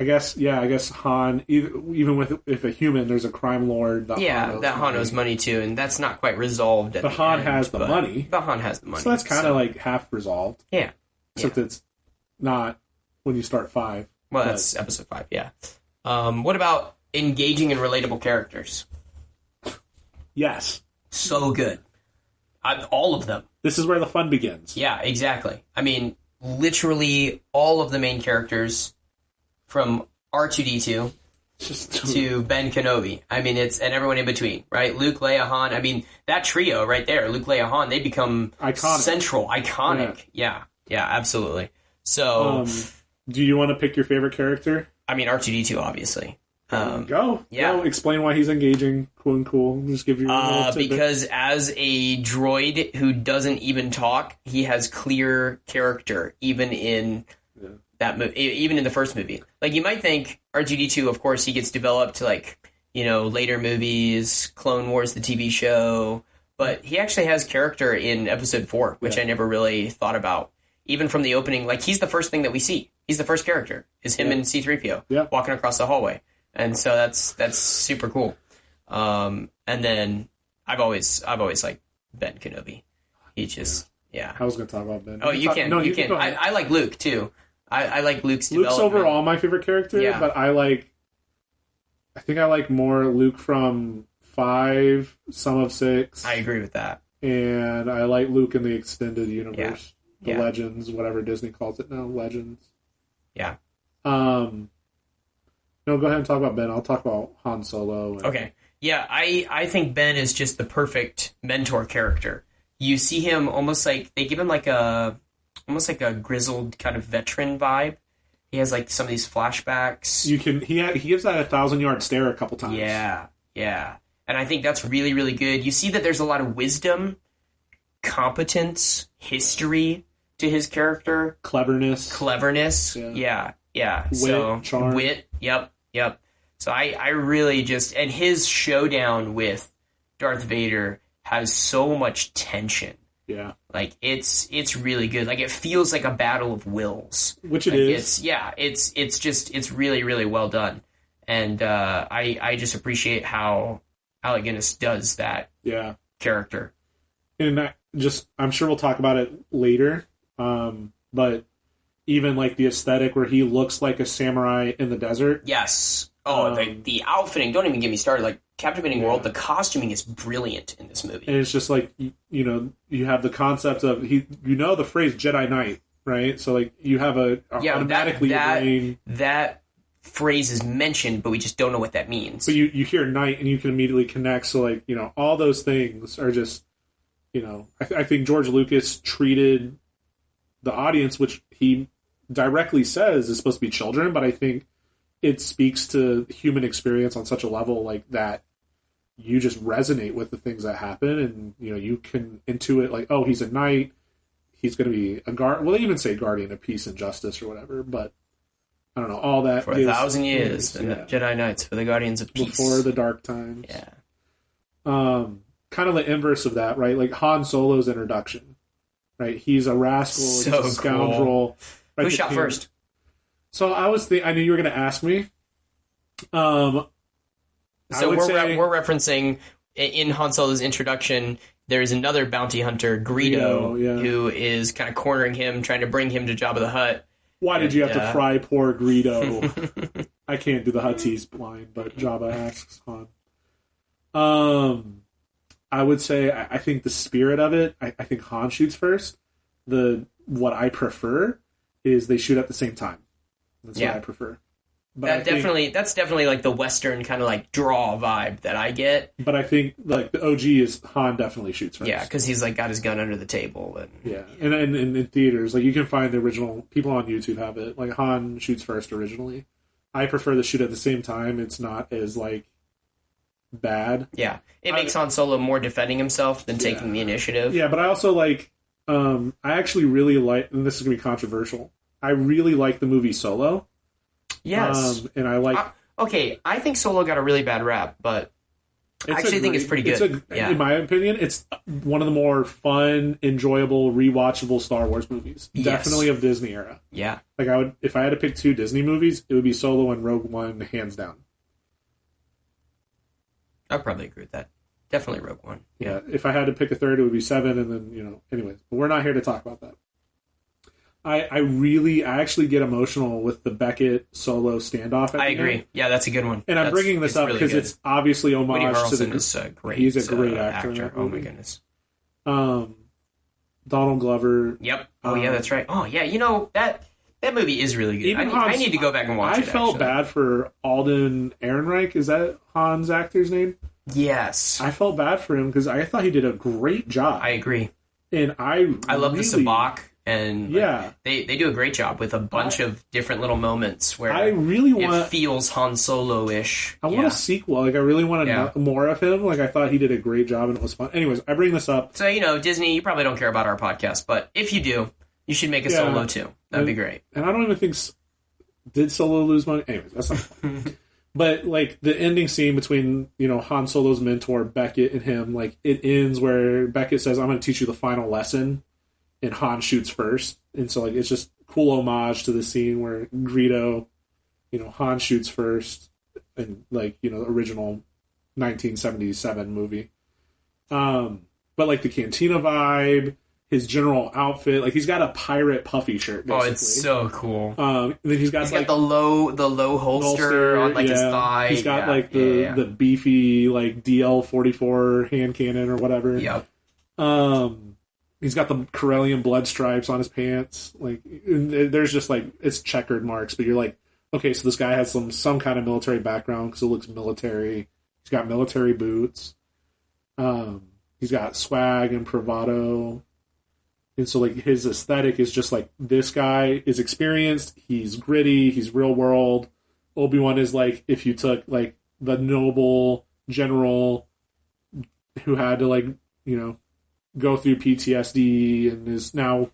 S1: I guess Han, even with if a human, there's a crime lord. That Han
S2: owes money to, and that's not quite resolved.
S1: But Han has the money.
S2: But Han has the money.
S1: So that's kind of like half resolved.
S2: Yeah.
S1: Except it's not when you start 5.
S2: Well, that's episode 5, yeah. What about engaging and relatable characters?
S1: Yes.
S2: So good. All of them.
S1: This is where the fun begins.
S2: Yeah, exactly. I mean, literally all of the main characters, from R2-D2 to Ben Kenobi. I mean, and everyone in between, right? Luke, Leia, Han. I mean, that trio right there, Luke, Leia, Han, they become iconic. Yeah, absolutely. So,
S1: do you want to pick your favorite character?
S2: I mean, R2-D2, obviously.
S1: Go. Explain why he's engaging. Cool. Just give you a little
S2: because as a droid who doesn't even talk, he has clear character, even in that even in the first movie. Like, you might think R2-D2, of course, he gets developed to, like, later movies, Clone Wars, the TV show, but he actually has character in Episode 4, which I never really thought about. Even from the opening, like, he's the first thing that we see. He's the first character. Is him and C-3PO walking across the hallway. And so that's super cool. And then I've always liked Ben Kenobi. He just I
S1: was going to talk about Ben.
S2: Oh, you can. No, you can. I like Luke too. I like Luke's development.
S1: Overall my favorite character, but I think I like more Luke from 5, some of 6.
S2: I agree with that.
S1: And I like Luke in the extended universe. The Legends, whatever Disney calls it now, Legends.
S2: Yeah.
S1: No, go ahead and talk about Ben. I'll talk about Han Solo.
S2: Okay. Yeah, I think Ben is just the perfect mentor character. You see him almost like, they give him almost like a grizzled kind of veteran vibe. He has like some of these flashbacks. He
S1: gives that 1,000-yard stare a couple times.
S2: Yeah. And I think that's really, really good. You see that there's a lot of wisdom, competence, history to his character. Cleverness. Yeah.
S1: Charm.
S2: Wit. Yep. So I really just, and his showdown with Darth Vader has so much tension.
S1: Yeah.
S2: Like, it's really good. Like, it feels like a battle of wills.
S1: Which it is.
S2: It's really, really well done. And I just appreciate how Alec Guinness does that character.
S1: And I'm sure we'll talk about it later, but even like the aesthetic where he looks like a samurai in the desert.
S2: Yes. Oh, the outfitting, don't even get me started. Like, Captivating World, the costuming is brilliant in this movie.
S1: And it's just like, you have the concept of, the phrase Jedi Knight, right? So, like, you have automatically
S2: that phrase is mentioned, but we just don't know what that means.
S1: But you hear Knight and you can immediately connect. So, like, all those things are just, I think George Lucas treated the audience, which he directly says is supposed to be children, but I think it speaks to human experience on such a level like that you just resonate with the things that happen, and you can intuit like, oh, he's a knight, he's going to be a guard. Well, they even say guardian of peace and justice or whatever, but I don't know, all that
S2: for 1,000 years. The Jedi Knights for the guardians of peace
S1: before the dark times.
S2: Yeah.
S1: Kind of the inverse of that, right? Like Han Solo's introduction, right? He's a rascal, he's a scoundrel.
S2: Cool. Right. Who shot first?
S1: So I knew you were going to ask me.
S2: So we're referencing in Han Solo's introduction. There's another bounty hunter, Greedo, who is kind of cornering him, trying to bring him to Jabba the Hutt.
S1: Why did you have to fry poor Greedo? I can't do the Huttese line, but Jabba asks Han. I would say I think the spirit of it. I think Han shoots first. What I prefer is they shoot at the same time. That's what I prefer. But
S2: that's definitely like the Western kind of like draw vibe that I get.
S1: But I think like the OG is Han definitely shoots first.
S2: Yeah, because he's like got his gun under the table.
S1: And in theaters, like you can find the original. People on YouTube have it. Like Han shoots first originally. I prefer the shoot at the same time. It's not as like bad.
S2: Yeah, it makes Han Solo more defending himself than taking the initiative.
S1: Yeah, but I also like. I actually really like, and this is gonna be controversial. I really like the movie Solo.
S2: Yes.
S1: And I like...
S2: I think Solo got a really bad rap, but I actually think it's pretty good.
S1: In my opinion, it's one of the more fun, enjoyable, rewatchable Star Wars movies. Yes. Definitely of Disney era.
S2: Yeah.
S1: Like if I had to pick 2 Disney movies, it would be Solo and Rogue One, hands down.
S2: I'd probably agree with that. Definitely Rogue One.
S1: Yeah. If I had to pick a third, it would be 7, and then, anyways. But we're not here to talk about that. I actually get emotional with the Beckett Solo standoff.
S2: I agree. End. Yeah, that's a good one.
S1: And I'm bringing this up because it's obviously homage to the.
S2: Is great.
S1: He's a great actor.
S2: Oh my goodness.
S1: Donald Glover.
S2: Yep. Oh yeah, that's right. Oh yeah, that movie is really good. I need to go back and watch it.
S1: I felt bad for Alden Ehrenreich. Is that Han's actor's name?
S2: Yes.
S1: I felt bad for him because I thought he did a great job.
S2: I agree.
S1: And I
S2: love the sabacc. And
S1: yeah,
S2: they do a great job with a bunch of different little moments where
S1: it
S2: feels Han Solo-ish.
S1: I want a sequel. Like, I really want to know more of him. Like, I thought he did a great job and it was fun. Anyways, I bring this up.
S2: So, Disney, you probably don't care about our podcast, but if you do, you should make a Solo too. That'd be great.
S1: And I don't even think... Did Solo lose money? Anyways, that's not fun. But, like, the ending scene between, Han Solo's mentor, Beckett, and him, like, it ends where Beckett says, I'm going to teach you the final lesson. And Han shoots first. And so, like, it's just cool homage to the scene where Greedo, Han shoots first. And, like, original 1977 movie. But, like, the Cantina vibe, his general outfit. Like, he's got a pirate puffy shirt, basically.
S2: Oh, it's so cool.
S1: And then he's got
S2: the low holster on, like, his thigh.
S1: He's got, the beefy, like, DL-44 hand cannon or whatever.
S2: Yep.
S1: He's got the Corellian blood stripes on his pants. Like, there's just, like, it's checkered marks, but you're like, okay, so this guy has some kind of military background because it looks military. He's got military boots. He's got swag and bravado. And so, like, his aesthetic is just, like, this guy is experienced. He's gritty. He's real world. Obi-Wan is, like, if you took, like, the noble general who had to, like, go through PTSD and is now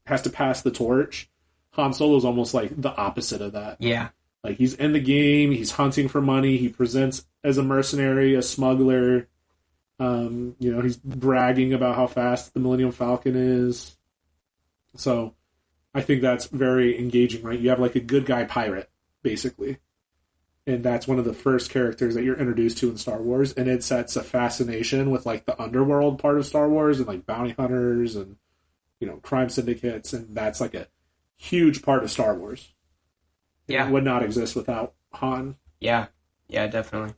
S1: has to pass the torch. Han Solo's almost like the opposite of that.
S2: Yeah.
S1: Like, he's in the game, he's hunting for money, he presents as a mercenary, a smuggler. He's bragging about how fast the Millennium Falcon is. So I think that's very engaging, right? You have like a good guy pirate, basically. And that's one of the first characters that you're introduced to in Star Wars, and it sets a fascination with, like, the underworld part of Star Wars and, like, bounty hunters and, crime syndicates, and that's, like, a huge part of Star Wars.
S2: Yeah.
S1: It would not exist without Han.
S2: Yeah. Yeah, definitely.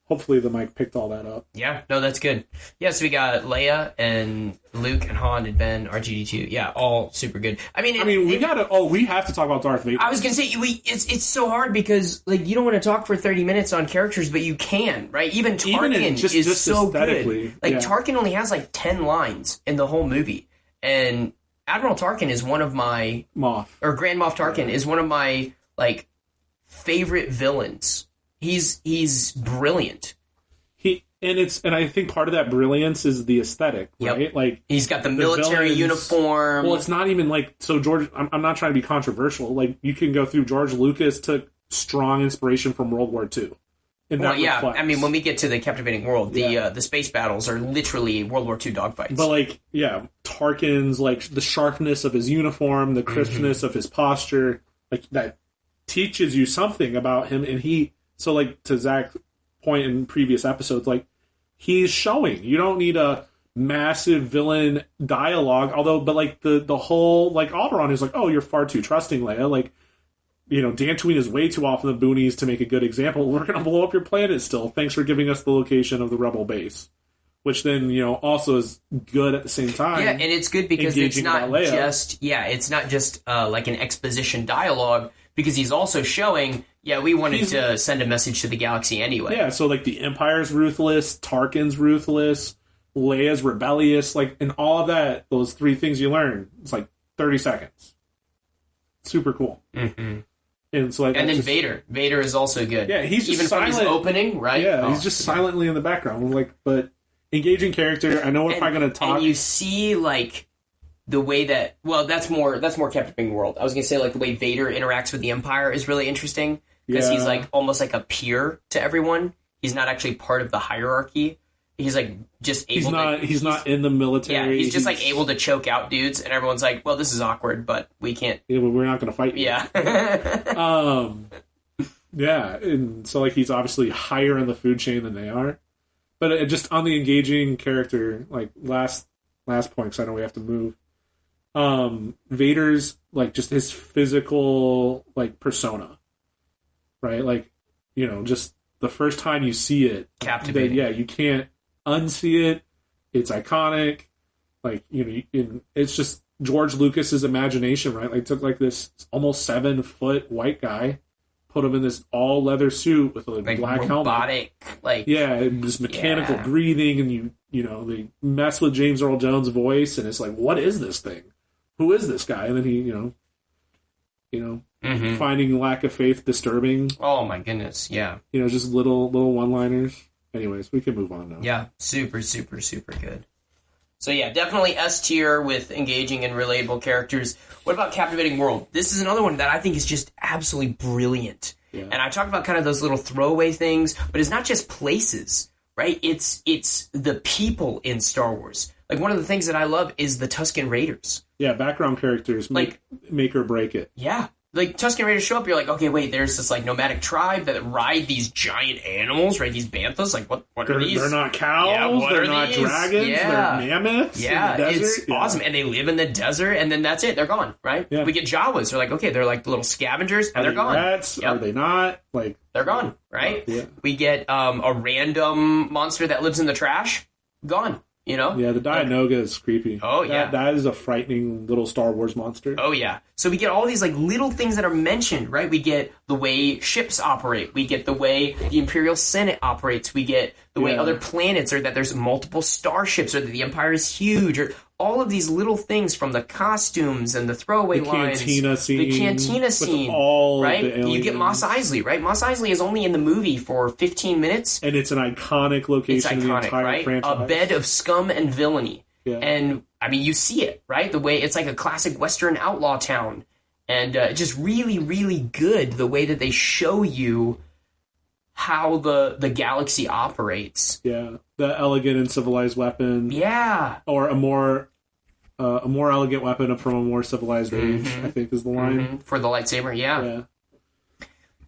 S1: Hopefully the mic picked all that up.
S2: Yeah, no, that's good. Yeah, so we got Leia and Luke and Han and Ben, R2-D2. Yeah, all super good.
S1: We have to talk about Darth Vader.
S2: I was gonna say it's so hard because, like, you don't want to talk for 30 minutes on characters, but you can, right? Even Tarkin is so good. Like, Tarkin only has like 10 lines in the whole movie, and Admiral Tarkin is one of my Grand Moff Tarkin is one of my, like, favorite villains. He's brilliant.
S1: And I think part of that brilliance is the aesthetic, right?
S2: Yep.
S1: Like,
S2: he's got the military uniform.
S1: Well, it's not even like, so George, I'm not trying to be controversial. Like, you can go through, George Lucas took strong inspiration from World War II.
S2: Reflects. I mean, when we get to the Captivating World, the space battles are literally World War II dogfights. But,
S1: like, Tarkin's, like, the sharpness of his uniform, the crispness of his posture, like, that teaches you something about him. And so, like, to Zach's point in previous episodes, like, he's showing. You don't need a massive villain dialogue, but, like, the whole, like, Alderaan is like, oh, you're far too trusting, Leia. Like, Dantooine is way too off in the boonies to make a good example. We're going to blow up your planet still. Thanks for giving us the location of the Rebel base. Which then, also is good at the same time.
S2: Yeah, and it's good because it's not just like an exposition dialogue, because he's also showing, we wanted to send a message to the galaxy anyway.
S1: Yeah, so, like, the Empire's ruthless, Tarkin's ruthless, Leia's rebellious, like, and all of that, those 3 things you learn, it's like 30 seconds. Super cool.
S2: Mm-hmm.
S1: And so, like,
S2: and then Vader is also good.
S1: Yeah, he's just
S2: even
S1: silent.
S2: From his opening, right?
S1: Yeah, he's just silently in the background, like, but engaging character. I know we're probably going to talk.
S2: And you see, like, the way that, that's more Captivating World. I was going to say, like, the way Vader interacts with the Empire is really interesting, because he's, like, almost like a peer to everyone. he's not actually part of the hierarchy. He's like just able.
S1: He's not in the military.
S2: Yeah, he's just like able to choke out dudes, and everyone's like, "Well, this is awkward, but we can't."
S1: Yeah, well, we're not going to fight you.
S2: Yeah.
S1: Yeah, and so like he's obviously higher in the food chain than they are. But just on the engaging character, like last point, because I know we have to move. Vader's like just his physical like persona, right? Like, you know, just the first time you see it,
S2: captivating.
S1: You can't unsee it. It's iconic. Like, you know, it's just George Lucas's imagination, right? Like, took like this almost 7-foot white guy, put him in this all leather suit with a
S2: like
S1: black
S2: robotic,
S1: helmet.
S2: like
S1: And just mechanical breathing, and you know, they mess with James Earl Jones' voice, and it's like, what is this thing? Who is this guy? And then he, finding lack of faith disturbing.
S2: Oh my goodness, yeah.
S1: You know, just little one-liners. Anyways, we can move on now.
S2: Yeah, super, super, super good. So yeah, definitely S tier with engaging and relatable characters. What about Captivating World? This is another one that I think is just absolutely brilliant. Yeah. And I talked about kind of those little throwaway things, but it's not just places, right? It's the people in Star Wars. Like, one of the things that I love is the Tusken Raiders.
S1: Yeah, background characters make or break it.
S2: Yeah. Like, Tusken Raiders show up, you're like, okay, wait, there's this, like, nomadic tribe that ride these giant animals, right? These banthas, like, what are these?
S1: They're not cows,
S2: yeah,
S1: they're not
S2: these?
S1: dragons,
S2: yeah.
S1: they're mammoths
S2: yeah,
S1: in the desert.
S2: It's awesome. And they live in the desert, and then that's it, they're gone, right?
S1: Yeah.
S2: We get Jawas, they're like, okay, they're like little scavengers, and they're gone.
S1: Rats? Yep. Are they not? Like,
S2: they're gone, right?
S1: Yeah.
S2: We get a random monster that lives in the trash, gone. You know?
S1: Yeah, the Dianoga is creepy.
S2: Oh, yeah.
S1: That is a frightening little Star Wars monster.
S2: Oh, yeah. So we get all these, like, little things that are mentioned, right? We get the way ships operate. We get the way the Imperial Senate operates. We get the way other planets, or that there's multiple starships, or that the Empire is huge, or all of these little things, from the costumes and the throwaway lines. The cantina scene.
S1: All
S2: right?
S1: The aliens.
S2: You get Mos Eisley, right? Mos Eisley is only in the movie for 15 minutes.
S1: And it's an iconic location in the entire
S2: right?
S1: franchise.
S2: A bed of scum and villainy.
S1: Yeah.
S2: And, I mean, you see it, right? The way it's like a classic Western outlaw town. And just really, really good, the way that they show you how the galaxy operates.
S1: Yeah. The elegant and civilized weapon.
S2: Yeah.
S1: Or a more elegant weapon from a more civilized age, I think is the line.
S2: Mm-hmm. For the lightsaber, yeah.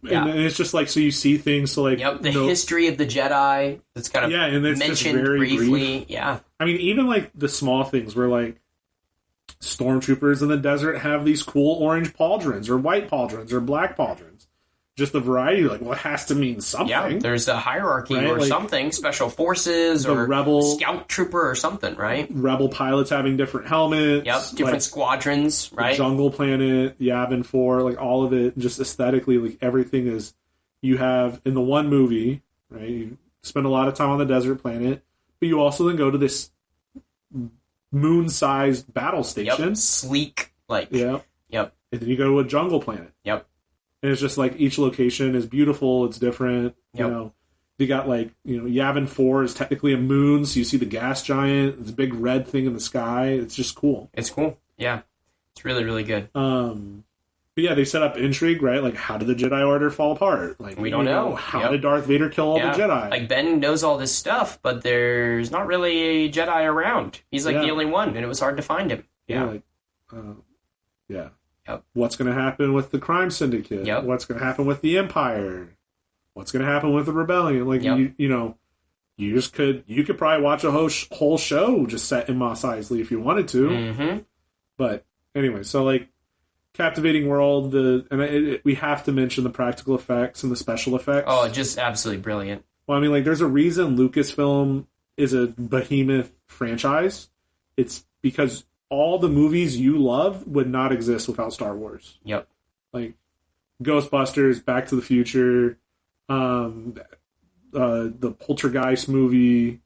S1: And it's just like, so you see things, so like...
S2: Yep, the history of the Jedi, that's kind of
S1: and it's
S2: mentioned briefly. Brief. Yeah.
S1: I mean, even like the small things where like stormtroopers in the desert have these cool orange pauldrons, or white pauldrons, or black pauldrons. Just the variety, like, well, it has to mean something.
S2: Yeah, there's a hierarchy, right? Or like, something, special forces, or
S1: rebel
S2: scout trooper, or something, right?
S1: Rebel pilots having different helmets.
S2: Yep, different like, squadrons, right?
S1: Jungle Planet, Yavin 4, like, all of it, just aesthetically, like, everything is, you have, in the one movie, right, you spend a lot of time on the desert planet, but you also then go to this moon-sized battle station.
S2: Yep, sleek, like.
S1: Yep.
S2: Yep.
S1: And then you go to a jungle planet.
S2: Yep.
S1: And it's just like each location is beautiful, it's different. Yep. You know, you got like, you know, Yavin 4 is technically a moon, so you see the gas giant, it's a big red thing in the sky. It's just cool.
S2: It's cool. Yeah. It's really, really good.
S1: But yeah, they set up intrigue, right? Like, how did the Jedi Order fall apart? Like,
S2: we don't know.
S1: How did Darth Vader kill all the Jedi?
S2: Like, Ben knows all this stuff, but there's not really a Jedi around. He's like the only one, and it was hard to find him.
S1: Yeah. Yep. What's going to happen with the crime syndicate?
S2: Yep.
S1: What's going to happen with the Empire? What's going to happen with the rebellion? Like, you know, you could probably watch a whole show just set in Mos Eisley if you wanted to.
S2: Mm-hmm.
S1: But anyway, so like, captivating world, we have to mention the practical effects and the special effects.
S2: Oh, just absolutely brilliant.
S1: Well, I mean, like, there's a reason Lucasfilm is a behemoth franchise. It's because all the movies you love would not exist without Star Wars.
S2: Yep.
S1: Like Ghostbusters, Back to the Future, the Poltergeist movie,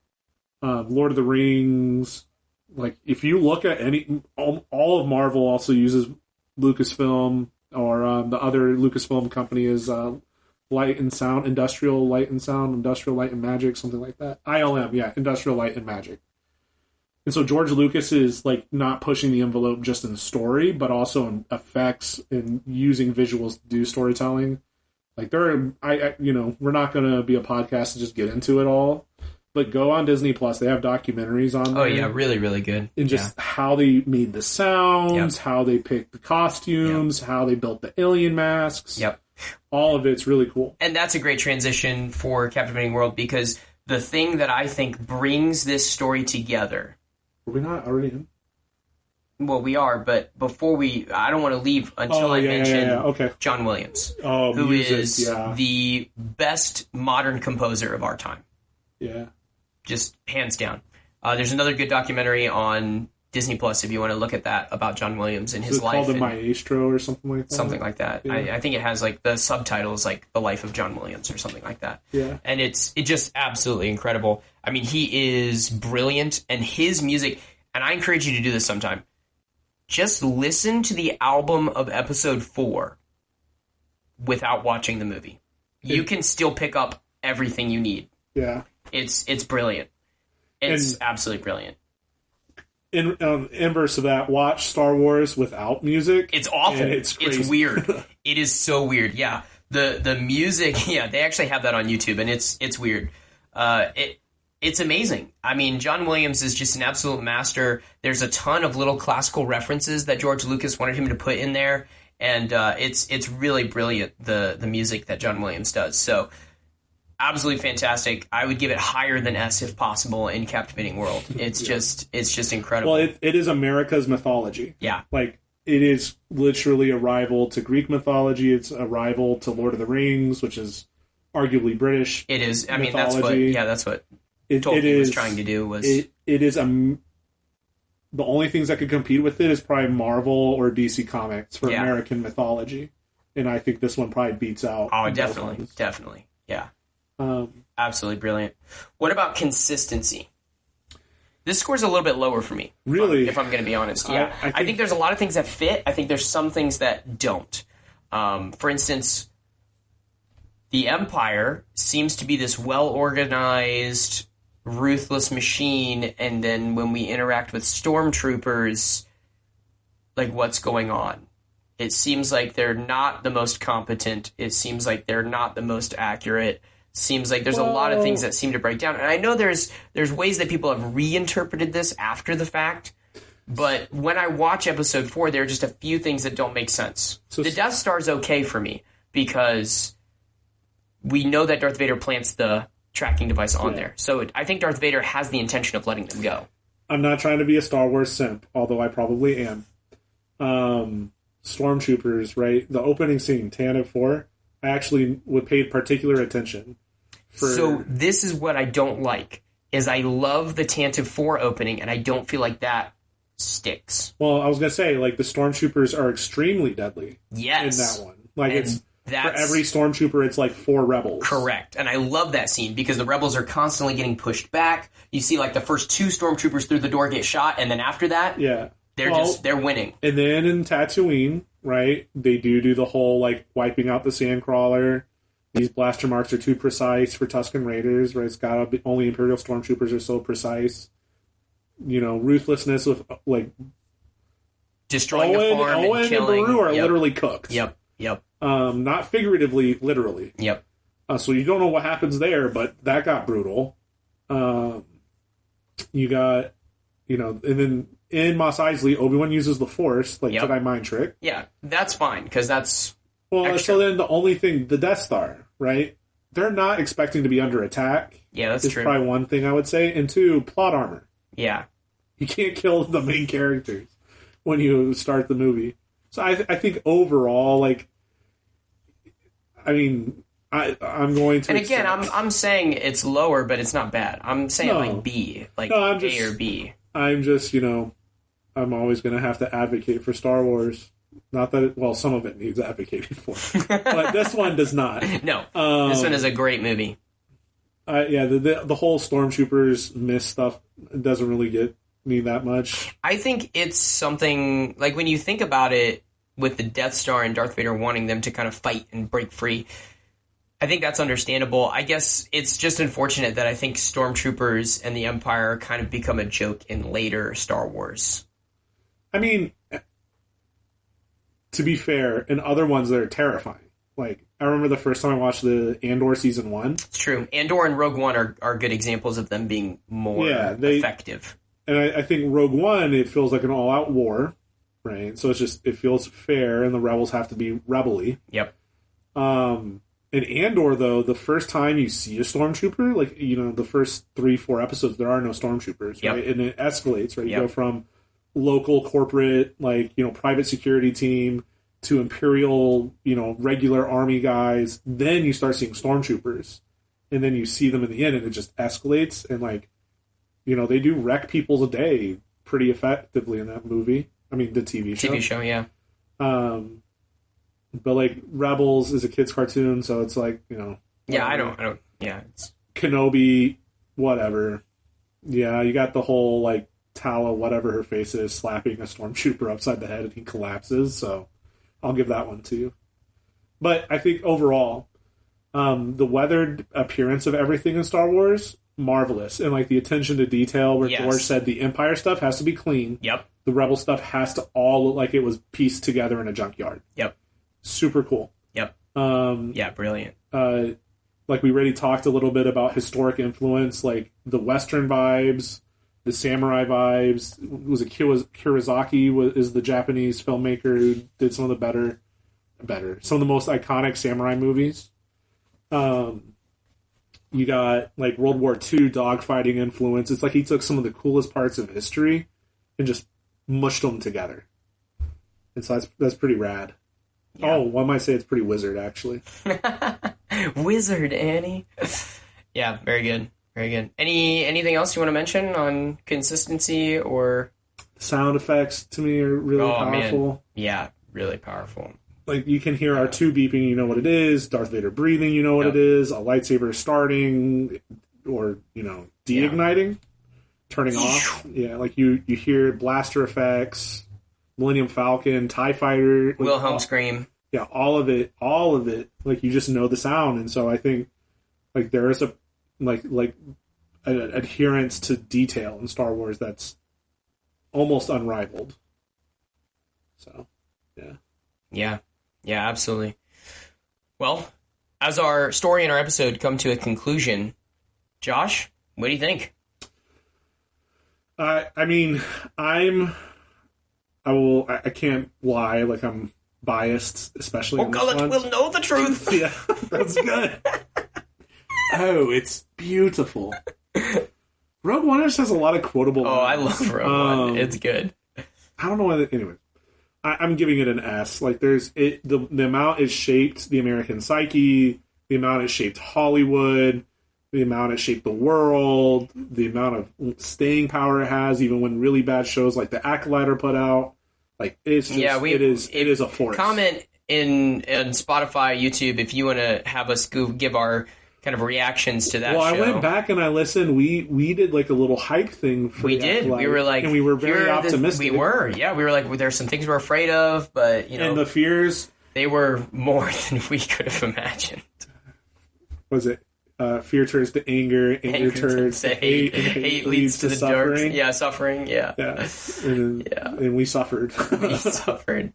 S1: Lord of the Rings. Like, if you look at all of Marvel also uses Lucasfilm, or the other Lucasfilm company is Light and Sound, Industrial Light and Sound, Industrial Light and Magic, something like that. ILM, yeah, Industrial Light and Magic. And so George Lucas is like not pushing the envelope just in story, but also in effects and using visuals to do storytelling. Like we're not going to be a podcast to just get into it all, but go on Disney Plus. They have documentaries on there.
S2: Oh yeah, really, really good.
S1: And just how they made the sounds, how they picked the costumes, how they built the alien masks.
S2: Yep.
S1: All of it's really cool.
S2: And that's a great transition for Captivating World, because the thing that I think brings this story together...
S1: Were we not already in?
S2: Well, we are, but before I don't want to leave until I mention
S1: Okay.
S2: John Williams,
S1: who is
S2: the best modern composer of our time.
S1: Yeah.
S2: Just hands down. There's another good documentary on Disney Plus if you want to look at that about John Williams and his life.
S1: It's called The Maestro or something like that?
S2: Something like that. Yeah. I think it has like the subtitles like The Life of John Williams or something like that.
S1: Yeah.
S2: And it's just absolutely incredible. I mean, he is brilliant, and his music, and I encourage you to do this sometime. Just listen to the album of episode 4 without watching the movie. You can still pick up everything you need.
S1: Yeah.
S2: It's brilliant. It's absolutely brilliant.
S1: In inverse of that, watch Star Wars without music.
S2: It's awful.
S1: It's crazy.
S2: It's weird. It is so weird. Yeah. The music, they actually have that on YouTube, and it's weird. It's amazing. I mean, John Williams is just an absolute master. There's a ton of little classical references that George Lucas wanted him to put in there, and it's really brilliant, the music that John Williams does. So, absolutely fantastic. I would give it higher than S if possible in Captivating World. It's just incredible.
S1: Well, it is America's mythology.
S2: Yeah.
S1: Like, it is literally a rival to Greek mythology. It's a rival to Lord of the Rings, which is arguably British.
S2: It is. I mean,
S1: mythology.
S2: that's what Tolkien was trying to do.
S1: It is the only things that could compete with it is probably Marvel or DC Comics for American mythology, and I think this one probably beats out.
S2: Oh, definitely, yeah, absolutely brilliant. What about consistency? This score's a little bit lower for me.
S1: Really,
S2: if I'm going to be honest, yeah, I think there's a lot of things that fit. I think there's some things that don't. For instance, the Empire seems to be this well-organized, ruthless machine, and then when we interact with stormtroopers, like, what's going on? It seems like they're not the most competent. It seems like they're not the most accurate. Seems like there's a lot of things that seem to break down. And I know there's ways that people have reinterpreted this after the fact, but when I watch episode 4, there are just a few things that don't make sense. The Death Star's okay for me, because we know that Darth Vader plants the tracking device on there. So I think Darth Vader has the intention of letting them go.
S1: I'm not trying to be a Star Wars simp, although I probably am. Stormtroopers, right? The opening scene, Tantive 4, I actually paid particular attention.
S2: So this is what I don't like, is I love the Tantive 4 opening, and I don't feel like that sticks.
S1: Well, I was going to say, like, the Stormtroopers are extremely deadly in that one. Like, for every stormtrooper, it's like 4 rebels.
S2: Correct. And I love that scene because the rebels are constantly getting pushed back. You see, like, the first 2 stormtroopers through the door get shot, and then after that, they're winning. And
S1: then in Tatooine, right, they do the whole, like, wiping out the sandcrawler. These blaster marks are too precise for Tusken Raiders, right? It's gotta be, only Imperial stormtroopers are so precise. You know, ruthlessness with, like,
S2: destroying a farm and killing.
S1: And Beru are literally cooked.
S2: Yep.
S1: Not figuratively, literally.
S2: Yep.
S1: So you don't know what happens there, but that got brutal. You got, and then in Mos Eisley, Obi-Wan uses the Force, like Jedi mind trick.
S2: Yeah, that's fine, because that's
S1: extra. So then the only thing, the Death Star, right? They're not expecting to be under attack.
S2: Yeah, that's true.
S1: Probably one thing I would say. And 2, plot armor.
S2: Yeah.
S1: You can't kill the main characters when you start the movie. So I think overall, like, I mean, I'm going to.
S2: And again, I'm saying it's lower, but it's not bad. I'm saying like B, like A or B.
S1: I'm just, I'm always going to have to advocate for Star Wars. Not that some of it needs advocating for, but this one does not.
S2: No, this one is a great movie.
S1: The whole Stormtroopers miss stuff doesn't really get me that much.
S2: I think it's something like when you think about it, with the Death Star and Darth Vader wanting them to kind of fight and break free. I think that's understandable. I guess it's just unfortunate that I think Stormtroopers and the Empire kind of become a joke in later Star Wars.
S1: I mean, to be fair, in other ones they're terrifying. Like, I remember the first time I watched the Andor season 1.
S2: It's true. Andor and Rogue One are good examples of them being more effective.
S1: And I think Rogue One, it feels like an all-out war, right? So it feels fair, and the rebels have to be rebel-y.
S2: Yep.
S1: In Andor, though, the first time you see a stormtrooper, like, the first 3-4 episodes, there are no stormtroopers, right? And it escalates, right? You go from local corporate, like, private security team to Imperial, regular army guys. Then you start seeing stormtroopers. And then you see them in the end, and it just escalates. And, like, they do wreck people a day pretty effectively in that movie. I mean, the TV show.
S2: TV show, yeah.
S1: But, like, Rebels is a kid's cartoon, so it's like,
S2: Yeah, I don't, yeah. It's...
S1: Kenobi, whatever. Yeah, you got the whole, like, Tala, whatever her face is, slapping a stormtrooper upside the head and he collapses, so I'll give that one to you. But I think overall, the weathered appearance of everything in Star Wars, marvelous. And, like, the attention to detail where George said the Empire stuff has to be clean.
S2: Yep.
S1: The Rebel stuff has to all look like it was pieced together in a junkyard.
S2: Yep.
S1: Super cool.
S2: Yep. Yeah, brilliant.
S1: Like, we already talked a little bit about historic influence, like the Western vibes, the samurai vibes. Was it Kurizaki is the Japanese filmmaker who did some of the some of the most iconic samurai movies. You got, like, World War II dogfighting influence. It's like he took some of the coolest parts of history and just mushed them together. And so that's pretty rad. Yeah. Oh, one might say it's pretty wizard, actually.
S2: Wizard, Annie. Yeah, very good. Very good. Anything else you want to mention on consistency or...
S1: Sound effects, to me, are really powerful.
S2: Man. Yeah, really powerful.
S1: Like, you can hear R2 beeping, you know what it is. Darth Vader breathing, you know what it is. A lightsaber starting or, de-igniting. Turning off. Yeah, like, you hear blaster effects... Millennium Falcon, TIE Fighter.
S2: Wilhelm scream.
S1: Yeah, all of it. Like, you just know the sound. And so I think, like, there is a, like an adherence to detail in Star Wars that's almost unrivaled. So, yeah.
S2: Yeah. Yeah, absolutely. Well, as our story and our episode come to a conclusion, Josh, what do you think?
S1: I mean, I can't lie, like, I'm biased, especially on this one.
S2: We'll know the truth.
S1: Yeah, that's good. Oh, it's beautiful. Rogue One just has a lot of quotable
S2: lines. I love Rogue One. It's good.
S1: I don't know why. Anyway, I'm giving it an S. Like, the amount it shaped the American psyche, the amount it shaped Hollywood, the amount it shaped the world, the amount of staying power it has, even when really bad shows like The Acolyte are put out. Like, it's just, it is a force.
S2: Comment in Spotify, YouTube, if you want to have us give our kind of reactions to that show.
S1: Well, I went back and I listened. We did, like, a little hype thing for
S2: We did.
S1: Acolyte,
S2: we were like...
S1: And we were very optimistic.
S2: We were, yeah. We were like, there's some things we're afraid of, but,
S1: And the fears...
S2: They were more than we could have imagined.
S1: Was it? Fear turns to anger turns to hate, and hate leads to suffering.
S2: Dark, suffering, yeah.
S1: And we suffered.
S2: We suffered.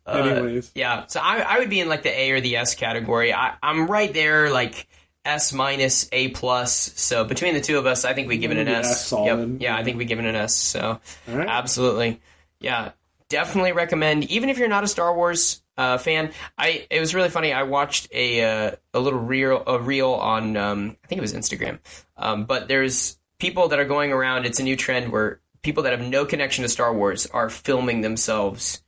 S1: Anyways.
S2: Yeah, so I would be in, like, the A or the S category. I'm right there, like, S minus, A plus. So between the two of us, I think we give it an S.
S1: Solid.
S2: Yep. Yeah, I think we give it an S. So
S1: right.
S2: Absolutely. Yeah, definitely recommend, even if you're not a Star Wars fan. It was really funny. I watched a little reel on I think it was Instagram. But there's people that are going around. It's a new trend where people that have no connection to Star Wars are filming themselves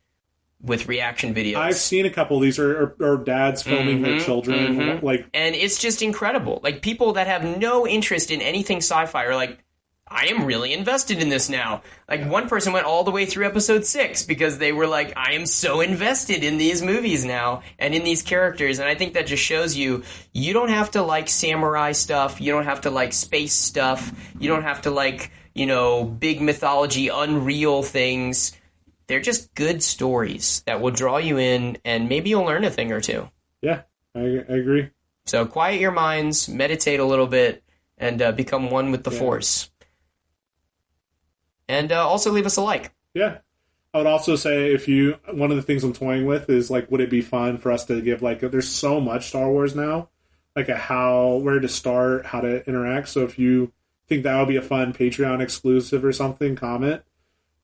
S2: with reaction videos.
S1: I've seen a couple of these, or dads filming their children,
S2: and it's just incredible. Like, people that have no interest in anything sci-fi are like, I am really invested in this now. Like, one person went all the way through episode 6 because they were like, I am so invested in these movies now and in these characters. And I think that just shows you don't have to like samurai stuff. You don't have to like space stuff. You don't have to like, big mythology, unreal things. They're just good stories that will draw you in, and maybe you'll learn a thing or two.
S1: Yeah, I agree.
S2: So quiet your minds, meditate a little bit, and become one with the Force. And also leave us a like.
S1: Yeah. I would also say one of the things I'm toying with is like, would it be fun for us to give like, there's so much Star Wars now, like where to start, how to interact. So if you think that would be a fun Patreon exclusive or something, comment.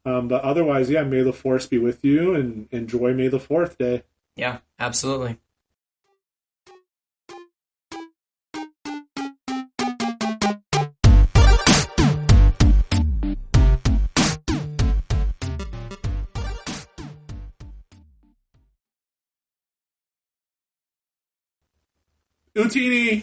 S1: But otherwise, yeah, may the Force be with you and enjoy May the 4th day.
S2: Yeah, absolutely.
S1: Utini!